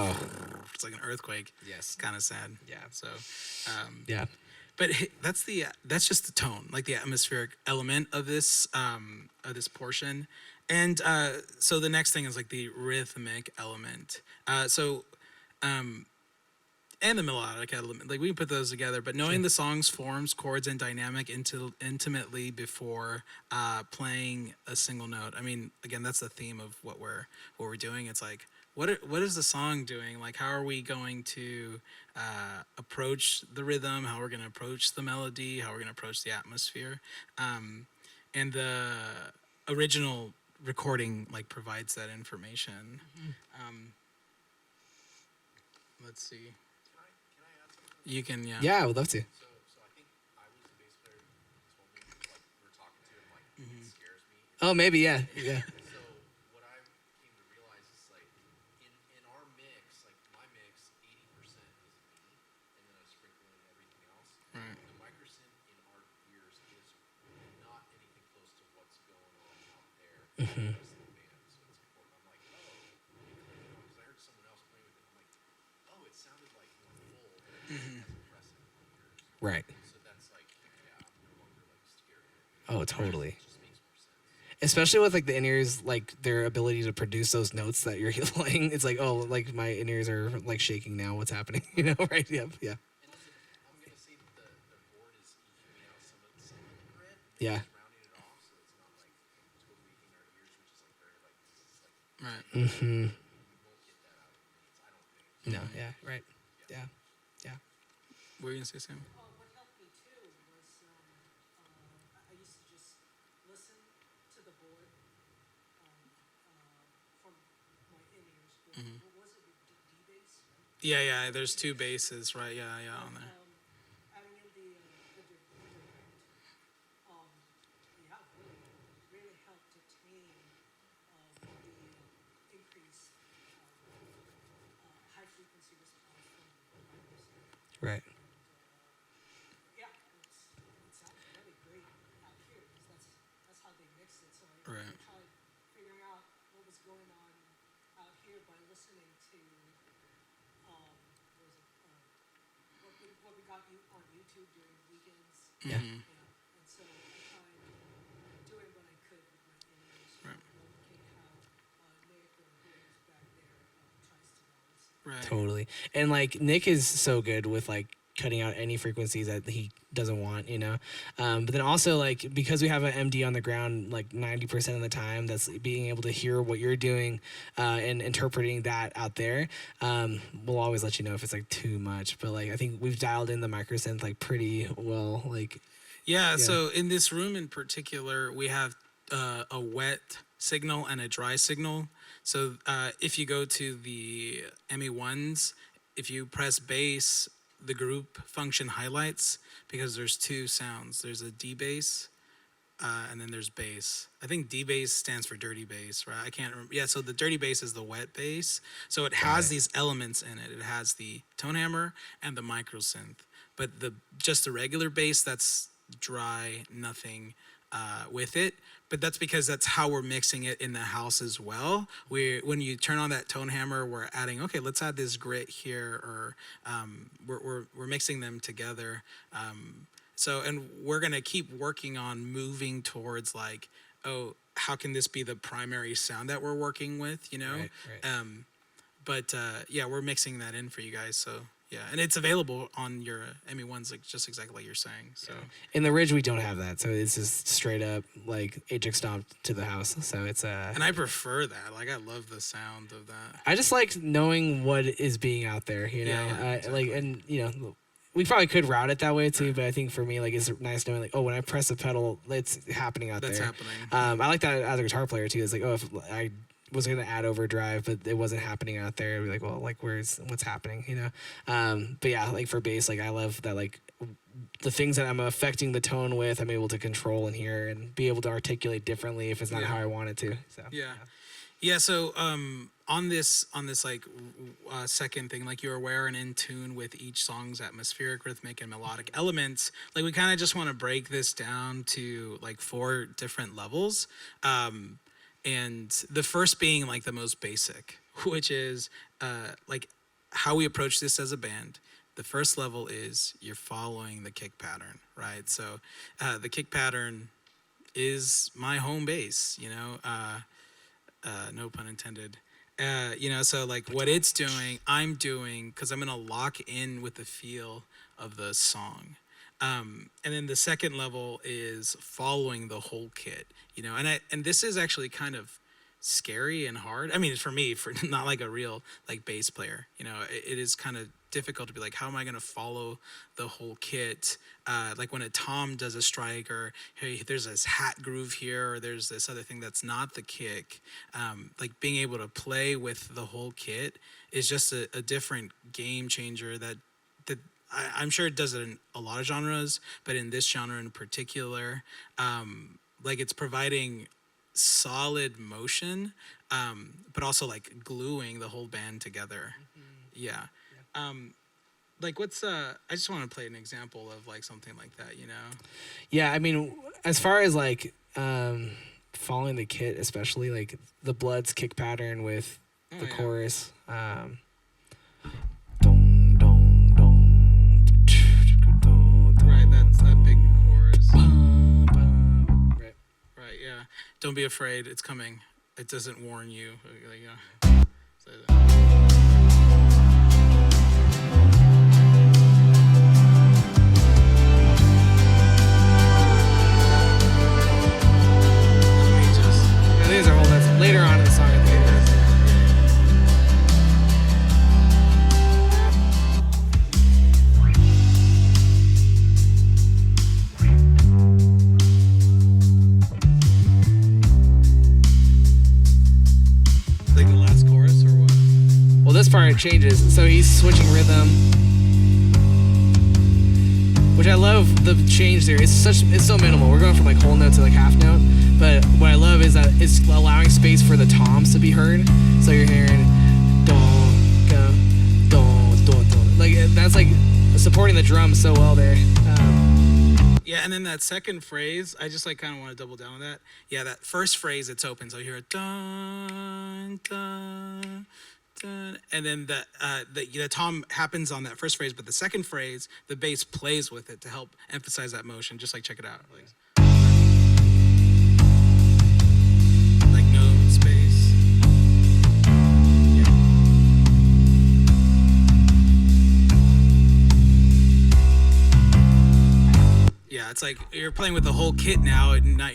it's like an earthquake. Yes. It's kind of sad. Yeah. So, Yeah. but that's just the tone, like the atmospheric element of this portion. And so the next thing is like the rhythmic element. And the melodic element, like we can put those together. But knowing the song's forms, chords, and dynamic intimately before playing a single note. I mean, again, that's the theme of what we're doing. It's like, what is the song doing? Like, how are we going to approach the rhythm? How we're going to approach the melody? How we're going to approach the atmosphere? And the original recording like provides that information. Let's see. You can, yeah. Yeah, I would love to. So I think I was the bass player who told me, like, we were talking to him, like, it scares me. Oh, maybe, yeah, yeah. So what I came to realize is, like, in our mix, like, my mix, 80% is me, and then I sprinkle in everything else. Right. The microsynth in our ears is not anything close to what's going on out there for the rest of the band. So it's important. I'm like, oh, because I heard someone else playing with it. I'm like, oh, it sounded like one full, but it wasn't as impressive in my ears. Right. So that's like, yeah, I'm no longer like scared of it. Oh, totally. It just makes more sense. Especially with like the in-ears, like their ability to produce those notes that you're playing. It's like, oh, like my in-ears are like shaking now. What's happening? You know, right? Yep. Yeah. And also, I'm gonna say that the board is EQing out some of the grit, and Yeah. it's rounding it off, so it's not like totally in our ears, which is like very like this is like Right. Mm-hmm. you won't get that out of the mids, I don't think. No. Yeah. Right. Yeah. Yeah. What were you gonna say, Sam? What helped me too was I used to just listen to the board from my in-ears. What was it? D bass, right? Yeah, yeah. There's two basses, right? Yeah, yeah, on there. Adding in the direct, yeah, really helped to tame the increased high frequency response from the microphone. Right. Yeah, it sounds really great out here because that's how they mix it. So Right. I tried figuring out what was going on out here by listening to what we got on YouTube during weekends. Yeah. Mhm. And so I tried doing what I could with my in-ears, Right. looking how Nick or whoever's back there tries to balance it. Right. Totally. And like Nick is so good with like cutting out any frequencies that he doesn't want, you know. But then also like because we have an MD on the ground like 90% of the time, that's being able to hear what you're doing and interpreting that out there. We'll always let you know if it's like too much. But like I think we've dialed in the microsynth like pretty well. Like Yeah, so in this room in particular, we have a wet signal and a dry signal. So if you go to the ME1s, if you press bass, the group function highlights because there's two sounds. There's a D bass and then there's bass. I think D bass stands for dirty bass, right? I can't remember. Yeah, so the dirty bass is the wet bass. So it has these elements in it. It has the tone hammer and the microsynth. But just the regular bass, that's dry, nothing with it. But that's because that's how we're mixing it in the house as well. When you turn on that tone hammer, we're adding, okay, let's add this grit here, or we're mixing them together. So, and we're gonna keep working on moving towards like, oh, how can this be the primary sound that we're working with, you know? Right. But yeah, we're mixing that in for you guys. So yeah, and it's available on your ME1s, like just exactly like you're saying. So in the Ridge we don't have that, so it's just straight up like Ajax stomped to the house. So it's and I prefer that. Like I love the sound of that. I just like knowing what is being out there, you know. Yeah, exactly. Like, and you know, we probably could route it that way too, but I think for me, like, it's nice knowing, like, oh, when I press a pedal, it's happening out That's there. happening. I like that as a guitar player too. It's like, oh, if I was gonna add overdrive, but it wasn't happening out there, I'd be like, well, like, what's happening, you know? But yeah, like for bass, like, I love that, like, the things that I'm affecting the tone with, I'm able to control and hear and be able to articulate differently if it's not Yeah. how I want it to. So Yeah. So on this like second thing, like you're aware and in tune with each song's atmospheric, rhythmic, and melodic elements. Like we kind of just want to break this down to like 4 different levels. And the first being like the most basic, which is like how we approach this as a band. The first level is you're following the kick pattern, right? So the kick pattern is my home base, you know, no pun intended. You know, so like what it's doing, I'm doing, because I'm gonna lock in with the feel of the song. And then the second level is following the whole kit, you know, and this is actually kind of scary and hard. I mean, for me, for not like a real like bass player, it is kind of difficult to be like, how am I going to follow the whole kit? Like when a tom does a strike, or hey, there's this hat groove here, or there's this other thing that's not the kick. Like being able to play with the whole kit is just a different game changer that I'm sure it does it in a lot of genres, but in this genre in particular, like it's providing solid motion, but also like gluing the whole band together. Yeah. Like what's I just want to play an example of like something like that, Yeah, I mean, as far as like following the kit, especially like the Bloods kick pattern with the yeah. chorus. Dong, dong, dong, Right, that's that big chorus. Right. Right, yeah. Don't be afraid, it's coming. It doesn't warn you. Like, say that. Let me just. Yeah, these are all that's later on in the song. I think it is. Like the last chorus or what? Well, this part changes, so he's switching rhythm, which I love the change there. It's so minimal. We're going from like whole note to like half note, but what I love is that it's allowing space for the toms to be heard. So you're hearing don go don. Like that's like supporting the drums so well there. Yeah, and then that second phrase, I just like kind of want to double down on that. Yeah, that first phrase, it's open, so you hear it dun dun dun, and then the tom happens on that first phrase, but the second phrase, the bass plays with it to help emphasize that motion. Just like check it out, like no space. Yeah, it's like you're playing with the whole kit now, and not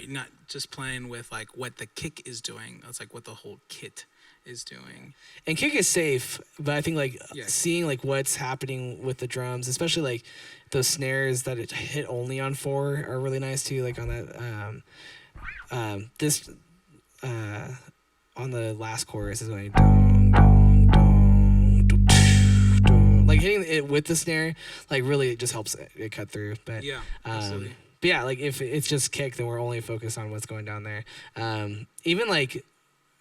just playing with like what the kick is doing. It's like what the whole kit is doing. And kick is safe, but I think like Yeah. seeing like what's happening with the drums, especially like those snares that it hit only on 4 are really nice too. Like on that this on the last chorus is going dong dong dong dong, dong. Like hitting it with the snare like really just helps it cut through. But Yeah, absolutely. but yeah, like if it's just kick, then we're only focused on what's going down there. Even like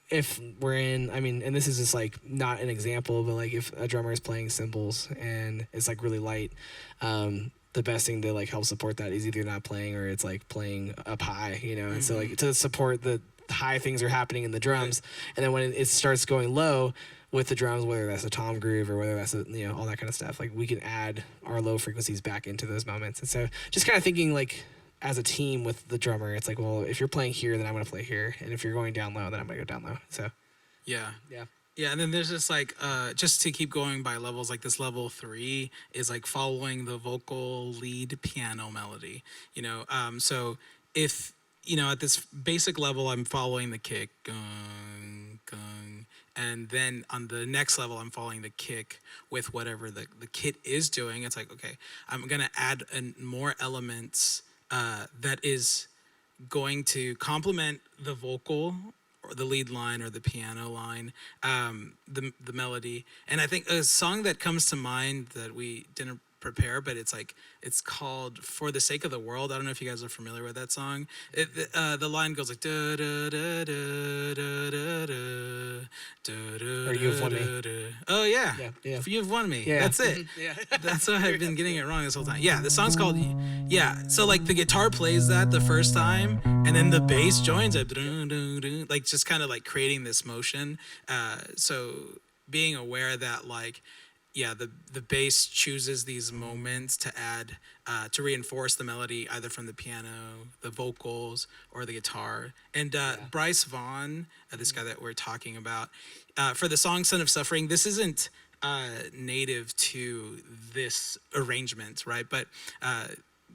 if we're in, I mean, and this is just like not an example, but like if a drummer is playing cymbals and it's like really light, the best thing to like help support that is either not playing or it's like playing up high, and so like to support the high things are happening in the drums, and then when it starts going low with the drums, whether that's a tom groove or whether that's all that kind of stuff, like we can add our low frequencies back into those moments. And so just kind of thinking like as a team with the drummer, it's like, well, if you're playing here, then I'm going to play here. And if you're going down low, then I'm going to go down low. So, Yeah. yeah. Yeah, and then there's just like, just to keep going by levels, like this level 3 is like following the vocal lead piano melody, so if, at this basic level, I'm following the kick, gung, gung, and then on the next level, I'm following the kick with whatever the kit is doing. It's like, okay, I'm going to add more elements that is going to complement the vocal or the lead line or the piano line, the melody. And I think a song that comes to mind that we didn't prepare, but it's called "For the Sake of the World." I don't know if you guys are familiar with that song. The line goes like da da da da da da da da. Or You've Won Me. Oh yeah, Yeah. You've won me. Yeah. That's it. Yeah. That's why I've been getting it wrong this whole time. Yeah, the song's called, so like the guitar plays that the first time, and then the bass joins it, like just kind of like creating this motion. So being aware that like, yeah, the bass chooses these moments to add, to reinforce the melody, either from the piano, the vocals, or the guitar. And Bryce Vaughn, this guy that we're talking about, for the song "Son of Suffering," this isn't native to this arrangement, right? But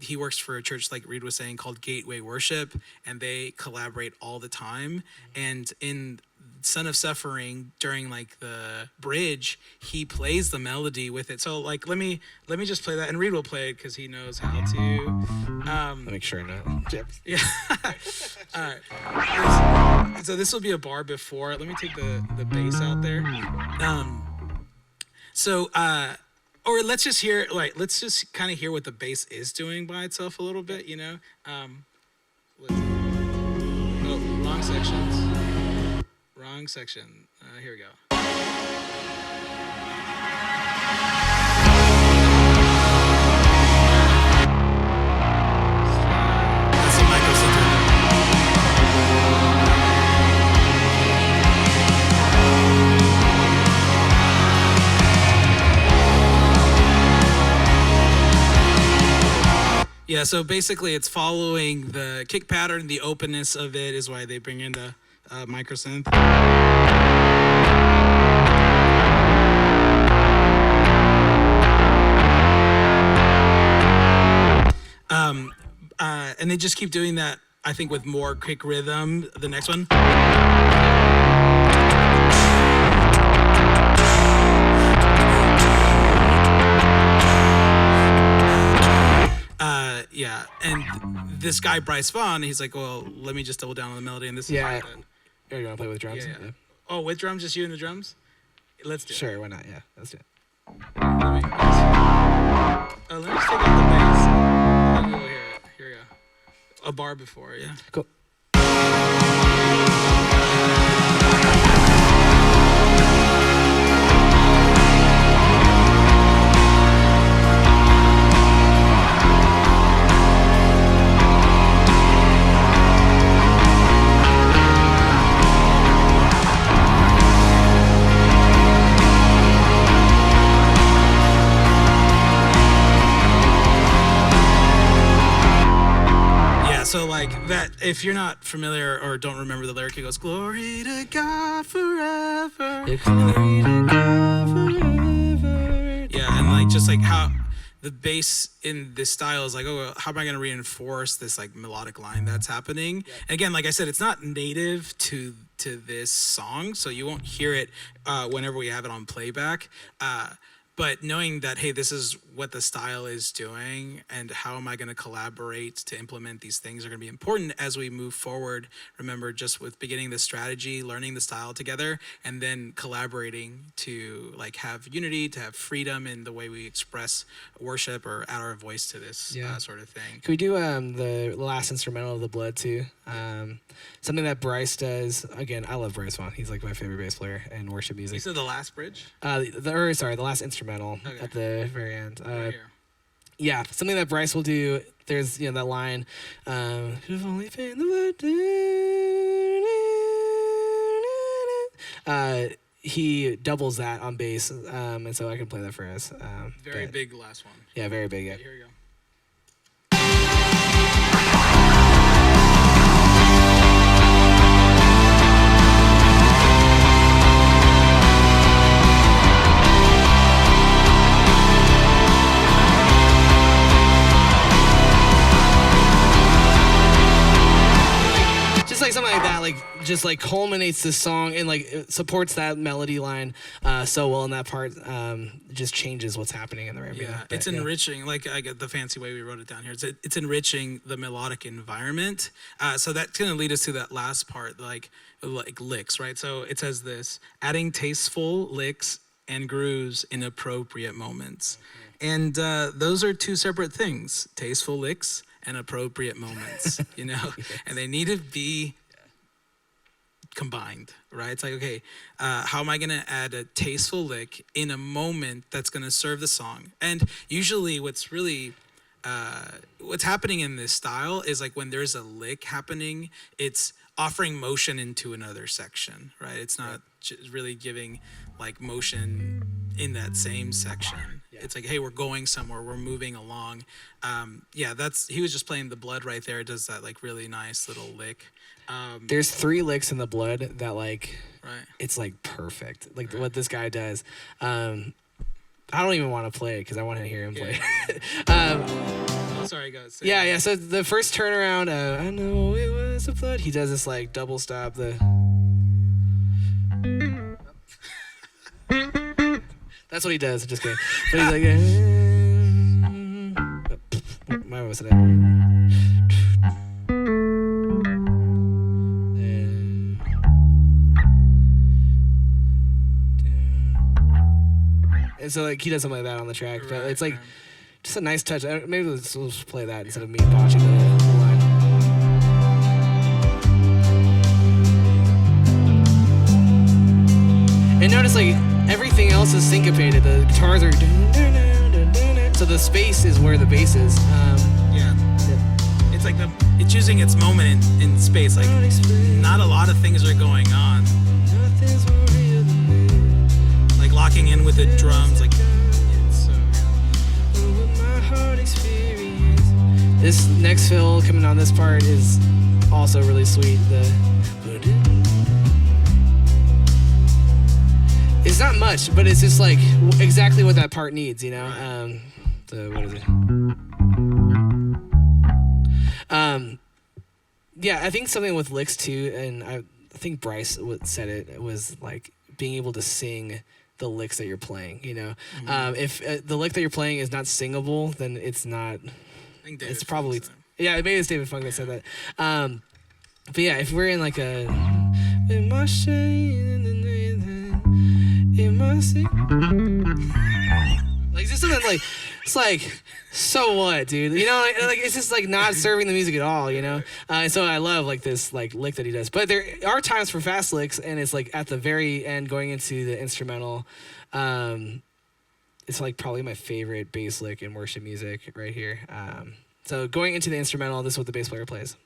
he works for a church, like Reed was saying, called Gateway Worship, and they collaborate all the time. And in Son of Suffering, during like the bridge, he plays the melody with it. So like, let me just play that, and Reed will play it because he knows how to. I'll make sure not. Yeah. All right. So this will be a bar before. Let me take the bass out there. Or let's just hear, like, let's just kind of hear what the bass is doing by itself a little bit, you know? Wrong sections. Wrong section. Here we go. That's a micro synth. Yeah, so basically it's following the kick pattern. The openness of it is why they bring in the microsynth. And they just keep doing that, I think, with more kick rhythm. The next one. Yeah, and this guy Bryce Vaughn, he's like, well, let me just double down on the melody, and this Yeah. is Are you gonna play with drums? yeah. Oh, with drums, just you and the drums? Let's do it. Sure, why not? Yeah, let's do it. Let me just take out the bass, and then we'll hear it. Here we go. A bar before, yeah. Cool. So like that, if you're not familiar or don't remember the lyric, it goes, "Glory to God forever." Glory to God forever. Yeah, and like just like how the bass in this style is like, oh, well, how am I going to reinforce this like melodic line that's happening? Yeah. And again, like I said, it's not native to this song, so you won't hear it whenever we have it on playback. But knowing that, hey, this is what the style is doing, and how am I going to collaborate to implement these things are going to be important as we move forward. Remember, just with beginning the strategy, learning the style together, and then collaborating to like have unity, to have freedom in the way we express worship or add our voice to this sort of thing. Can we do the last instrumental of the Blood too? Something that Bryce does. Again, I love Bryce Vaughn. He's like my favorite bass player in worship music. You said the last bridge? The last instrumental at the very end. Yeah, something that Bryce will do. There's that line. If only been the he doubles that on bass, and so I can play that for us. Very big last one. Yeah, very big. Yeah. Here we go. Just like something like that, like just like culminates the song and like it supports that melody line so well, in that part just changes what's happening in the radio. Yeah, it's enriching. Like I get the fancy way we wrote it down here. It's enriching the melodic environment. So that's gonna lead us to that last part, like licks, right? So it says this: adding tasteful licks and grooves in appropriate moments, and those are two separate things: tasteful licks and appropriate moments, and they need to be combined, right? It's like, okay, how am I going to add a tasteful lick in a moment that's going to serve the song? And usually what's really, what's happening in this style is like when there's a lick happening, it's offering motion into another section, right? It's not really giving like motion in that same section. It's like, hey, we're going somewhere, we're moving along. He was just playing the Blood right there. It does that like really nice little lick. There's 3 licks in the Blood that like, right. It's like perfect. Like what this guy does. I don't even want to play it because I want to hear him play. Sorry, guys. Yeah. So the first turnaround, I know it was a flood. He does this like double stop. That's what he does. Just kidding. But he's like, why was it? And so like he does something like that on the track, but it's like just a nice touch. Maybe we'll just play that instead of me botching the line. And notice like everything else is syncopated. The guitars are so the space is where the bass is. Yeah. It's like it's using its moment in space. Like not a lot of things are going on. Like locking in with the drums. Like it's so good. This next fill coming on this part is also really sweet. It's not much, but it's just like exactly what that part needs, you know. What is it? Yeah, I think something with licks too, and I think Bryce said it was like being able to sing the licks that you're playing. You know, if the lick that you're playing is not singable, then it's not. I think David it's probably Funk said yeah. Maybe it's David Funk that said that. But yeah, if we're in like a in my shade, in my like just something like it's like so what, dude? You know, like it's just like not serving the music at all, you know. And so I love like this like lick that he does. But there are times for fast licks, and it's like at the very end going into the instrumental. It's like probably my favorite bass lick in worship music right here. So going into the instrumental, this is what the bass player plays.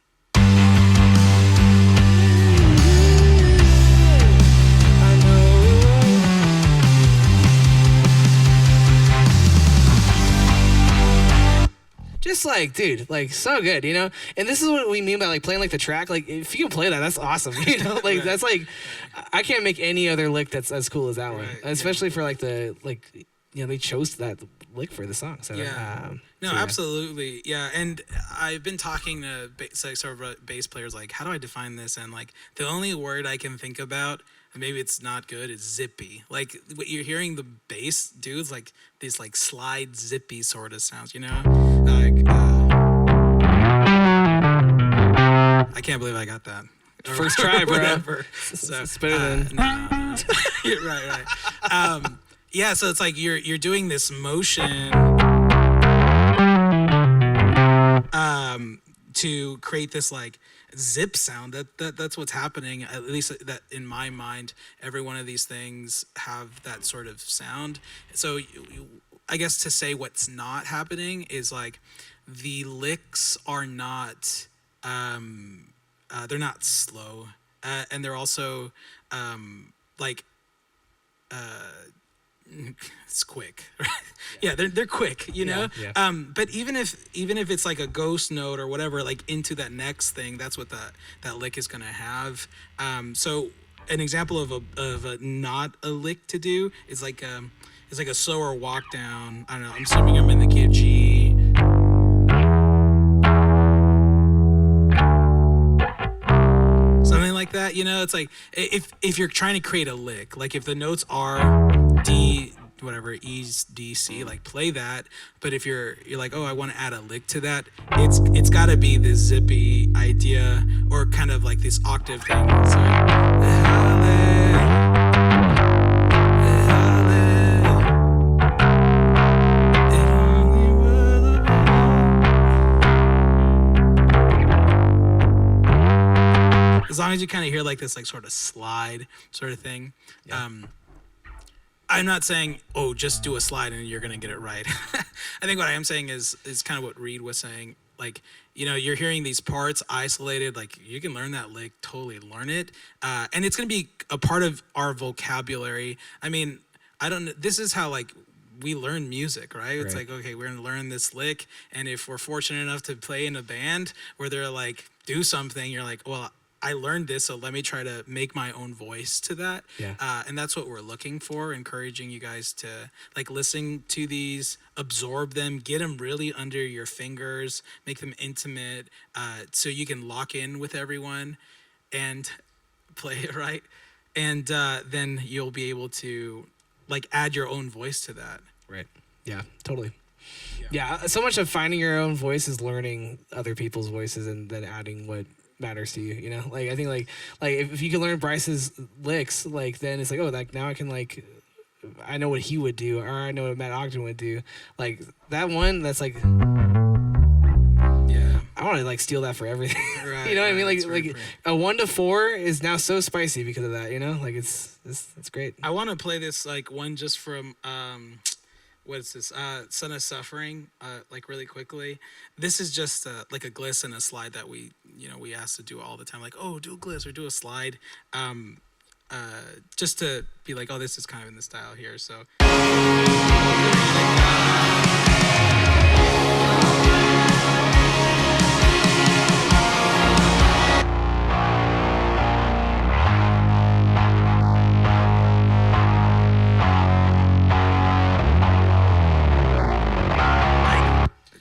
Just like, dude, like so good, you know? And this is what we mean by like playing like the track. Like if you can play that, that's awesome, you know? Like that's like, I can't make any other lick that's as cool as that one. Especially for like the, like, you know, they chose that lick for the song. So, absolutely. Yeah. And I've been talking to several bass players, like, how do I define this? And like, the only word I can think about, and maybe it's not good, is zippy. Like what you're hearing the bass dudes, like these like slide zippy sort of sounds, you know? Like, I can't believe I got that. First try, bro. Whatever. So, it's better than. No. right. Yeah, so it's like you're doing this motion to create this like zip sound. That's what's happening. At least that in my mind, every one of these things have that sort of sound. So I guess to say what's not happening is like the licks are not they're not slow, and they're also it's quick. Yeah, they're quick, you know. Yeah. But even if it's like a ghost note or whatever, like into that next thing, that's what that lick is gonna have. So an example of a not a lick to do is like a slower walk down. I don't know. I'm assuming I'm in the key of G. Something like that, you know. It's like if you're trying to create a lick, like if the notes are D, whatever, E's, D, C, like play that. But if you're like, oh, I want to add a lick to that, it's got to be this zippy idea or kind of like this octave thing. So, as long as you kind of hear like this like sort of slide sort of thing. Yeah. I'm not saying, oh, just do a slide and you're going to get it right. I think what I am saying is kind of what Reed was saying. Like, you know, you're hearing these parts isolated, like you can learn that lick, totally learn it. And it's going to be a part of our vocabulary. I mean, this is how like we learn music, right? It's like, okay, we're going to learn this lick. And if we're fortunate enough to play in a band where they're like, do something, you're like, well, I learned this, so let me try to make my own voice to that. Yeah. And that's what we're looking for, encouraging you guys to like listen to these, absorb them, get them really under your fingers, make them intimate, so you can lock in with everyone and play it right. And then you'll be able to like add your own voice to that. Right. Yeah, totally. Yeah, so much of finding your own voice is learning other people's voices and then adding what matters to you, you know? Like I think like if you can learn Bryce's licks, like then it's like, oh, like now I can like I know what he would do, or I know what Matt Ogden would do. Like that one that's like Yeah. I want to like steal that for everything. Right, You know what I mean? right, Like it's very like pretty. a 1 to 4 is now so spicy because of that, you know? Like it's great. I want to play this like one just from what is this? Son of Suffering, like really quickly. This is just like a gliss and a slide that we asked to do all the time. Like, oh, do a gliss or do a slide, just to be like, oh, this is kind of in the style here. So.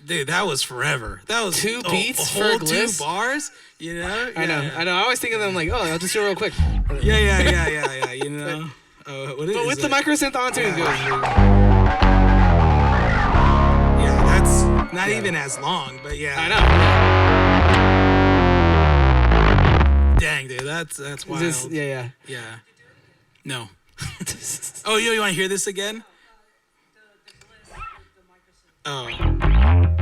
Dude, that was forever. That was 2 a beats whole for a 2 gliss? bars. You know? I know. I always think of them like, oh, I'll just do it real quick. Yeah. You know. What is But with it? the micro synth on too, it goes. Yeah, that's not even as long, but yeah. I know. Dang, dude, that's wild. Just, yeah. Yeah. No. Oh, you want to hear this again? The bliss with the microphone. Oh.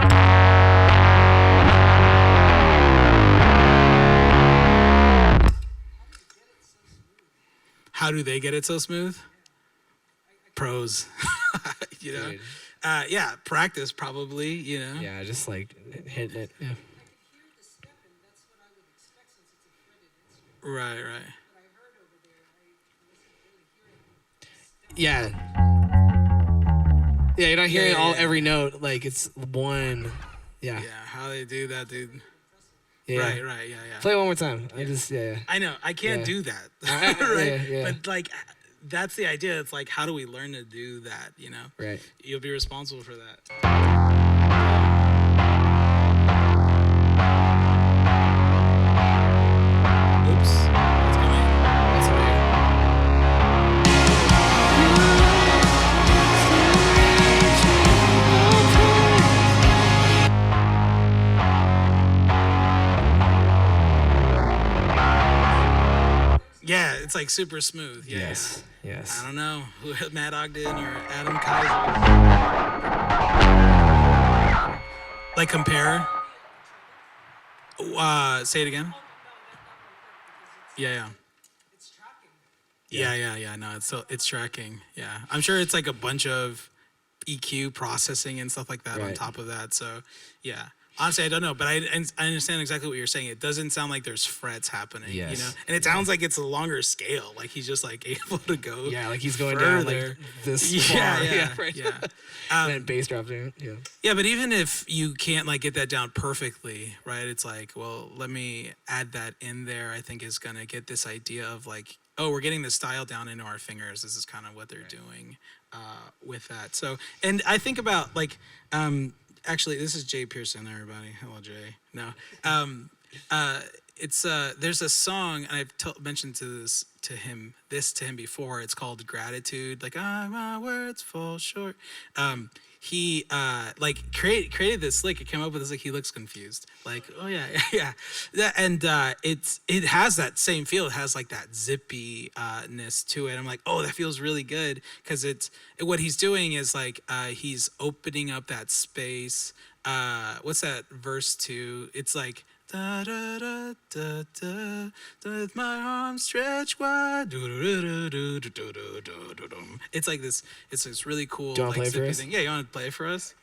How do they get it so smooth? Pros. You know? Dude. Yeah, practice probably, you know? Yeah, just like hitting it. Yeah. I could hear the step, and that's what I would expect since it's a fretted instrument. Right. But I heard over there, I wasn't really hearing. Yeah. Yeah, you're not hearing Yeah. every note. Like it's one. Yeah. Yeah, how they do that, dude. Yeah. Right, yeah. Play it one more time. I just yeah. I know, I can't Yeah. do that. Right? Yeah. But like, that's the idea. It's like, how do we learn to do that, you know? Right. You'll be responsible for that. Oops. It's coming. That's right. Yeah, it's like super smooth. Yeah. Yes. Yes. I don't know who Matt Ogden or Adam Kaiser. Like compare. Say it again. Yeah. It's tracking. Yeah. No, it's tracking. Yeah, I'm sure it's like a bunch of EQ processing and stuff like that on Right. top of that. So, yeah. Honestly, I don't know, but I understand exactly what you're saying. It doesn't sound like there's frets happening, you Yes. know, and it sounds like it's a longer scale. Like he's just like able to go. Yeah, like he's going down further. like this Yeah, far. yeah, right. yeah. And then bass drop there. Yeah. Yeah, but even if you can't like get that down perfectly, right? It's like, well, let me add that in there. I think is gonna get this idea of like, oh, we're getting the style down into our fingers. This is kind of what they're doing with that. So, and I think about like, actually, this is Jay Pearson, everybody. Hello, Jay. No, it's there's a song, and I've mentioned this to him before. It's called Gratitude. Like, my words fall short. He like created this lick. It came up with this like he looks confused. Like, oh yeah. And it has that same feel. It has like that zippy ness to it. I'm like, oh, that feels really good because what he's doing is like he's opening up that space. What's that verse 2? It's like da da da da da da with my arms stretched wide. It's like this. It's this really cool. Do you wanna like, play for zippy us? thing. Yeah, you want to play for us?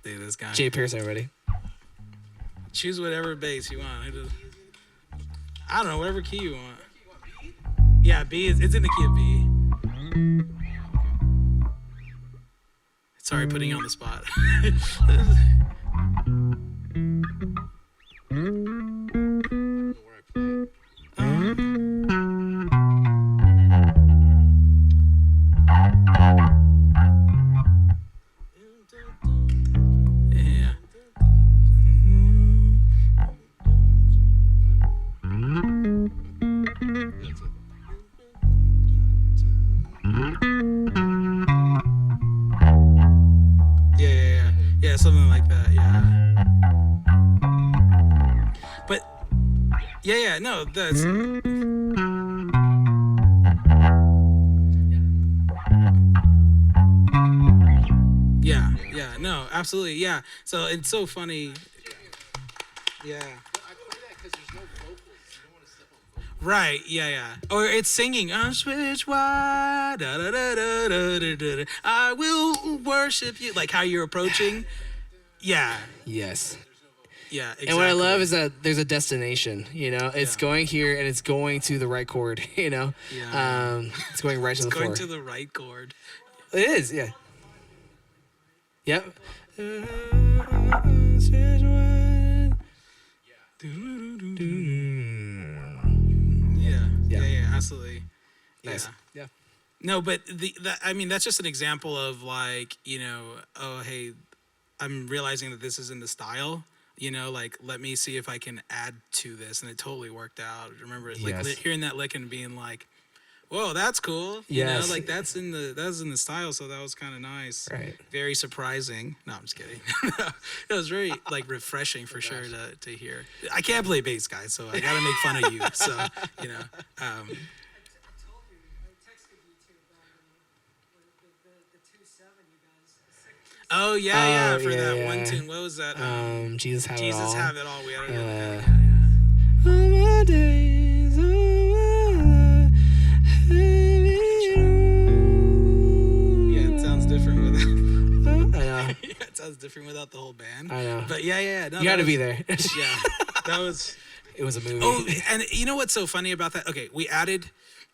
Dude, this guy. Jay Pearson, ready? Choose whatever bass you want. I don't know, whatever key you want. Yeah, B is. It's in the key of B. Sorry, putting you on the spot. I don't know where I play it. Yeah, no, that's yeah, no, absolutely, yeah. So it's so funny. Yeah. I play that because there's no vocals. You don't want to step on vocals. Right, yeah. Or it's singing, "On switch wide, da da da da da da da. I will worship you," like how you're approaching. Yeah, Yes. yeah, exactly. And what I love is that there's a destination, you know, it's Yeah. going here and it's going to the right chord, you know, Yeah. it's going right to the Going floor. to the right chord. It is, yeah. Yep. Yeah, absolutely. Nice. Yeah. Yeah. No, but I mean, that's just an example of like, oh, hey, I'm realizing that this isn't the style. Like, let me see if I can add to this, and it totally worked out. Remember, like Yes. hearing that lick and being like, "Whoa, that's cool." Yes. Like that's in the style, so that was kind of nice. Right. Very surprising. No, I'm just kidding. It was very like refreshing for sure to hear. I can't play bass, guys, so I gotta make fun of you. So you know. Um, I told you, I texted you two about the 2-7 you guys. oh yeah, Oh, for yeah, that yeah. one tune. What was that? Jesus have it all. Jesus have it all. We had Uh, yeah. All my days, all my life, have it all. Yeah, it sounds different without. I know. Yeah, it sounds different without the whole band. I know. But yeah. No, You got to that be was- there. Yeah, that was. It was a movie. Oh, and you know what's so funny about that? Okay, we added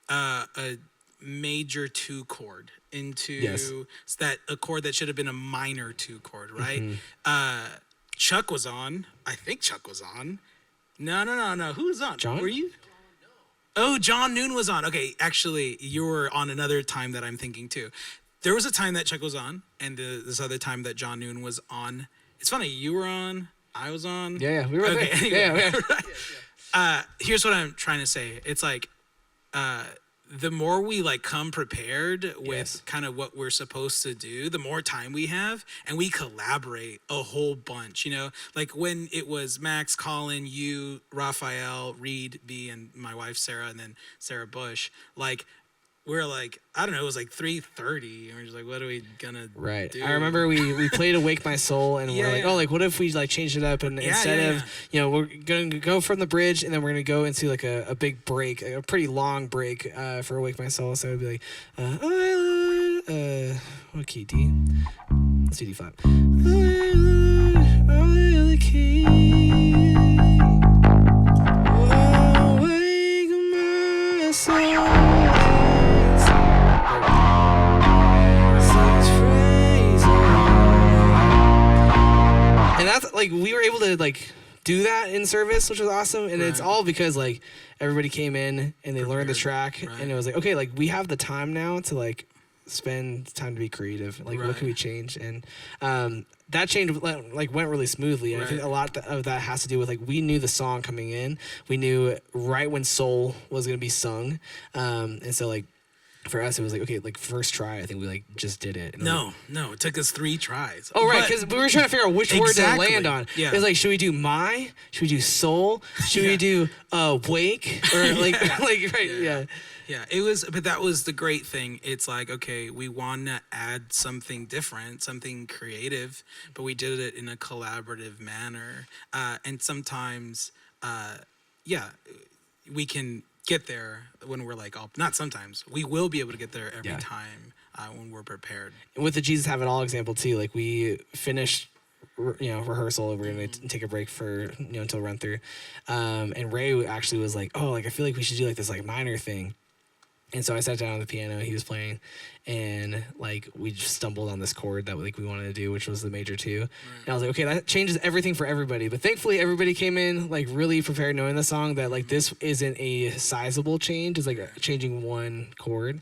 a major 2 chord into Yes. that a chord that should have been a minor 2 chord, right? Mm-hmm. Chuck was on. I think Chuck was on. No. Who was on? John? Were you? Oh, John Noon was on. Okay, actually, you were on another time that I'm thinking too. There was a time that Chuck was on, and this other time that John Noon was on. It's funny, you were on, I was on. Yeah, we were Okay, there. anyway. Yeah. Here's what I'm trying to say. It's like, the more we like come prepared with Yes. kind of what we're supposed to do, the more time we have, and we collaborate a whole bunch. Like when it was Max, Colin, you, Raphael, Reed, B, and my wife Sarah, and then Sarah Bush. Like we're like, I don't know, it was like 3:30, and we're just like, what are we gonna Right. do? I remember we played "Awake My Soul" and Yeah, we're like, yeah. oh, like what if we like changed it up and instead yeah, of we're going to go from the bridge and then we're going to go into like a big break, like a pretty long break for "Awake My Soul." So it'd be like, what key? D. Let's do D flat. Awake my soul. And that's like we were able to like do that in service, which was awesome. And it's Right. all because like everybody came in and they learned the Prepared, track, right. and it was like, okay, like we have the time now to like spend time to be creative. Like what can Right. we change? And that change like went really smoothly. And I think Right. a lot of that has to do with like we knew the song coming in. We knew right when soul was gonna be sung, and so like. For us, it was like, okay, like first try, I think we like just did it. And it was No, it took us 3 tries. Oh, right, But- because we were trying to figure out which word to Exactly, land on. yeah. It was like, should we do my? Should we do soul? Should we do wake? Or like, like right, yeah. Yeah, it was, but that was the great thing. It's like, okay, we want to add something different, something creative, but we did it in a collaborative manner. And sometimes, we can get there when we're like, not sometimes, we will be able to get there every Yeah. time when we're prepared. And with the Jesus Have It All example too, like we finished, rehearsal. We're gonna take a break for until run through, and Ray actually was like, oh, like I feel like we should do like this like minor thing. And so I sat down on the piano, he was playing, and like we just stumbled on this chord that like we wanted to do, which was the major 2. And I was like, okay, that changes everything for everybody. But thankfully everybody came in like really prepared, knowing the song that like this isn't a sizable change, it's like changing one chord.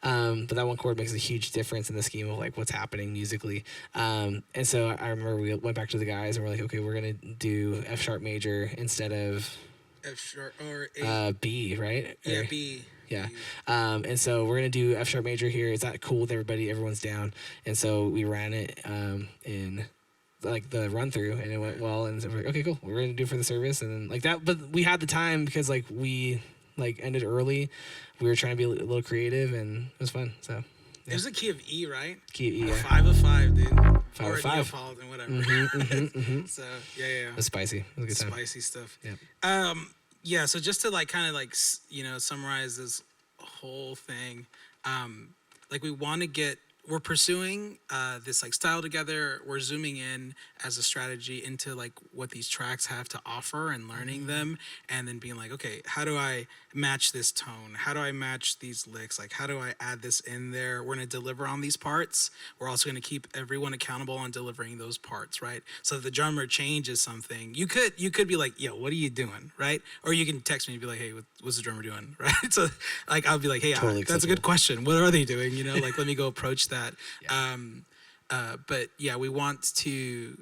But that one chord makes a huge difference in the scheme of like what's happening musically. And so I remember we went back to the guys and we're like, okay, we're gonna do F sharp major instead of F sharp or A. B, right? Yeah, Or- B. Yeah. And so we're going to do F sharp major here. Is that cool with everybody? Everyone's down. And so we ran it in like the run through, and it went well, and so we're like, okay, cool, we're gonna do it for the service, and then like that. But we had the time because like we like ended early. We were trying to be a little creative, and it was fun. So There's a key of E, right? key, yeah, 5 of 5, dude. 5 or of 5. Neapolitan, whatever. So yeah. It was spicy. It was a good time. Spicy stuff. Yeah. Yeah. So just to like kind of like summarize this whole thing, like we're pursuing this like style together. We're zooming in as a strategy into like what these tracks have to offer and learning them, and then being like, okay, how do I match this tone? How do I match these licks? Like, how do I add this in there? We're gonna deliver on these parts. We're also gonna keep everyone accountable on delivering those parts, right? So if the drummer changes something, you could be like, yo, what are you doing, right? Or you can text me and be like, hey, what's the drummer doing, right? So like I'll be like, hey, Totally that's a good question. What are they doing? Like let me go approach that. But yeah, we want to,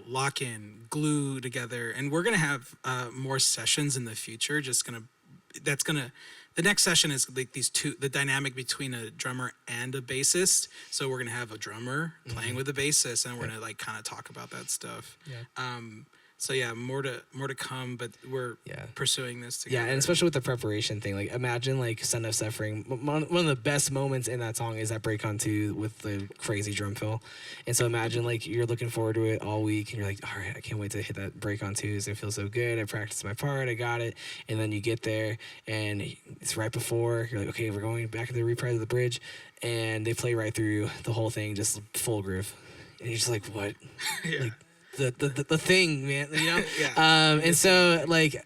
lock in, glue together, and we're gonna have more sessions in the future. The next session is like the dynamic between a drummer and a bassist. So we're gonna have a drummer playing with a bassist, and we're gonna like kind of talk about that stuff. Yeah. So yeah, more to come, but we're pursuing this together. Yeah, and especially with the preparation thing, like imagine like "Son of Suffering." One of the best moments in that song is that break on 2 with the crazy drum fill, and so imagine like you're looking forward to it all week, and you're like, all right, I can't wait to hit that break on 2s. It feels so good. I practiced my part. I got it, and then you get there, and it's right before you're like, okay, we're going back to the reprise of the bridge, and they play right through the whole thing, just full groove, and you're just like, what? Yeah. Like, the thing, man, Yeah. And so like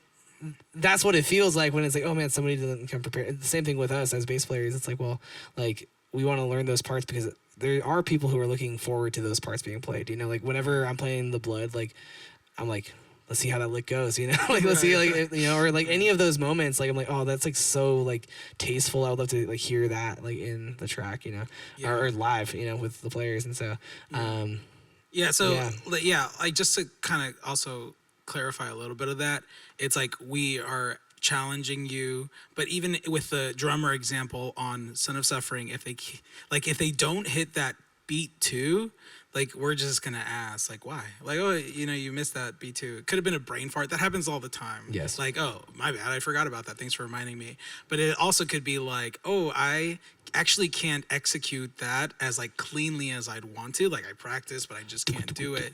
that's what it feels like when it's like, oh man, somebody didn't come prepared. The same thing with us as bass players. It's like, well, like we want to learn those parts because there are people who are looking forward to those parts being played. Like whenever I'm playing the Blood, like I'm like, let's see how that lick goes. Like let's see, like or like any of those moments. Like I'm like, oh, that's like so like tasteful. I would love to like hear that like in the track, or live, with the players. And so, Yeah, so like just to kind of also clarify a little bit of that, it's like we are challenging you, but even with the drummer example on Son of Suffering, if they don't hit that beat 2, like we're just gonna ask like why, like, oh, you missed that beat 2. It could have been a brain fart. That happens all the time. Yes. Like, oh, my bad, I forgot about that, thanks for reminding me. But it also could be like, oh, I actually can't execute that as like cleanly as I'd want to. Like I practice, but I just can't do it.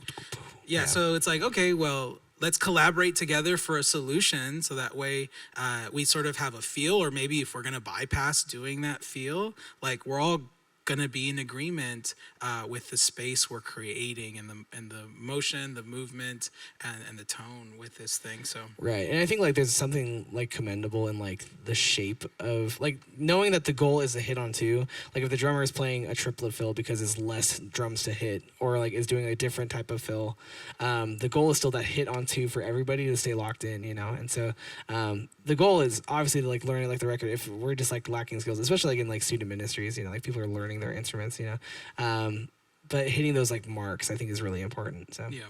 Yeah. So it's like, okay, well, let's collaborate together for a solution, so that way we sort of have a feel, or maybe if we're gonna bypass doing that feel, like we're all gonna be in agreement with the space we're creating, and the motion, the movement, and the tone with this thing. So right, and I think like there's something like commendable in like the shape of like knowing that the goal is a hit on 2. Like if the drummer is playing a triplet fill because it's less drums to hit, or like is doing a different type of fill, the goal is still that hit on 2 for everybody to stay locked in, And so the goal is obviously to like learn like the record. If we're just like lacking skills, especially like in like student ministries, like people are learning their instruments, but hitting those like marks I think is really important. So yeah.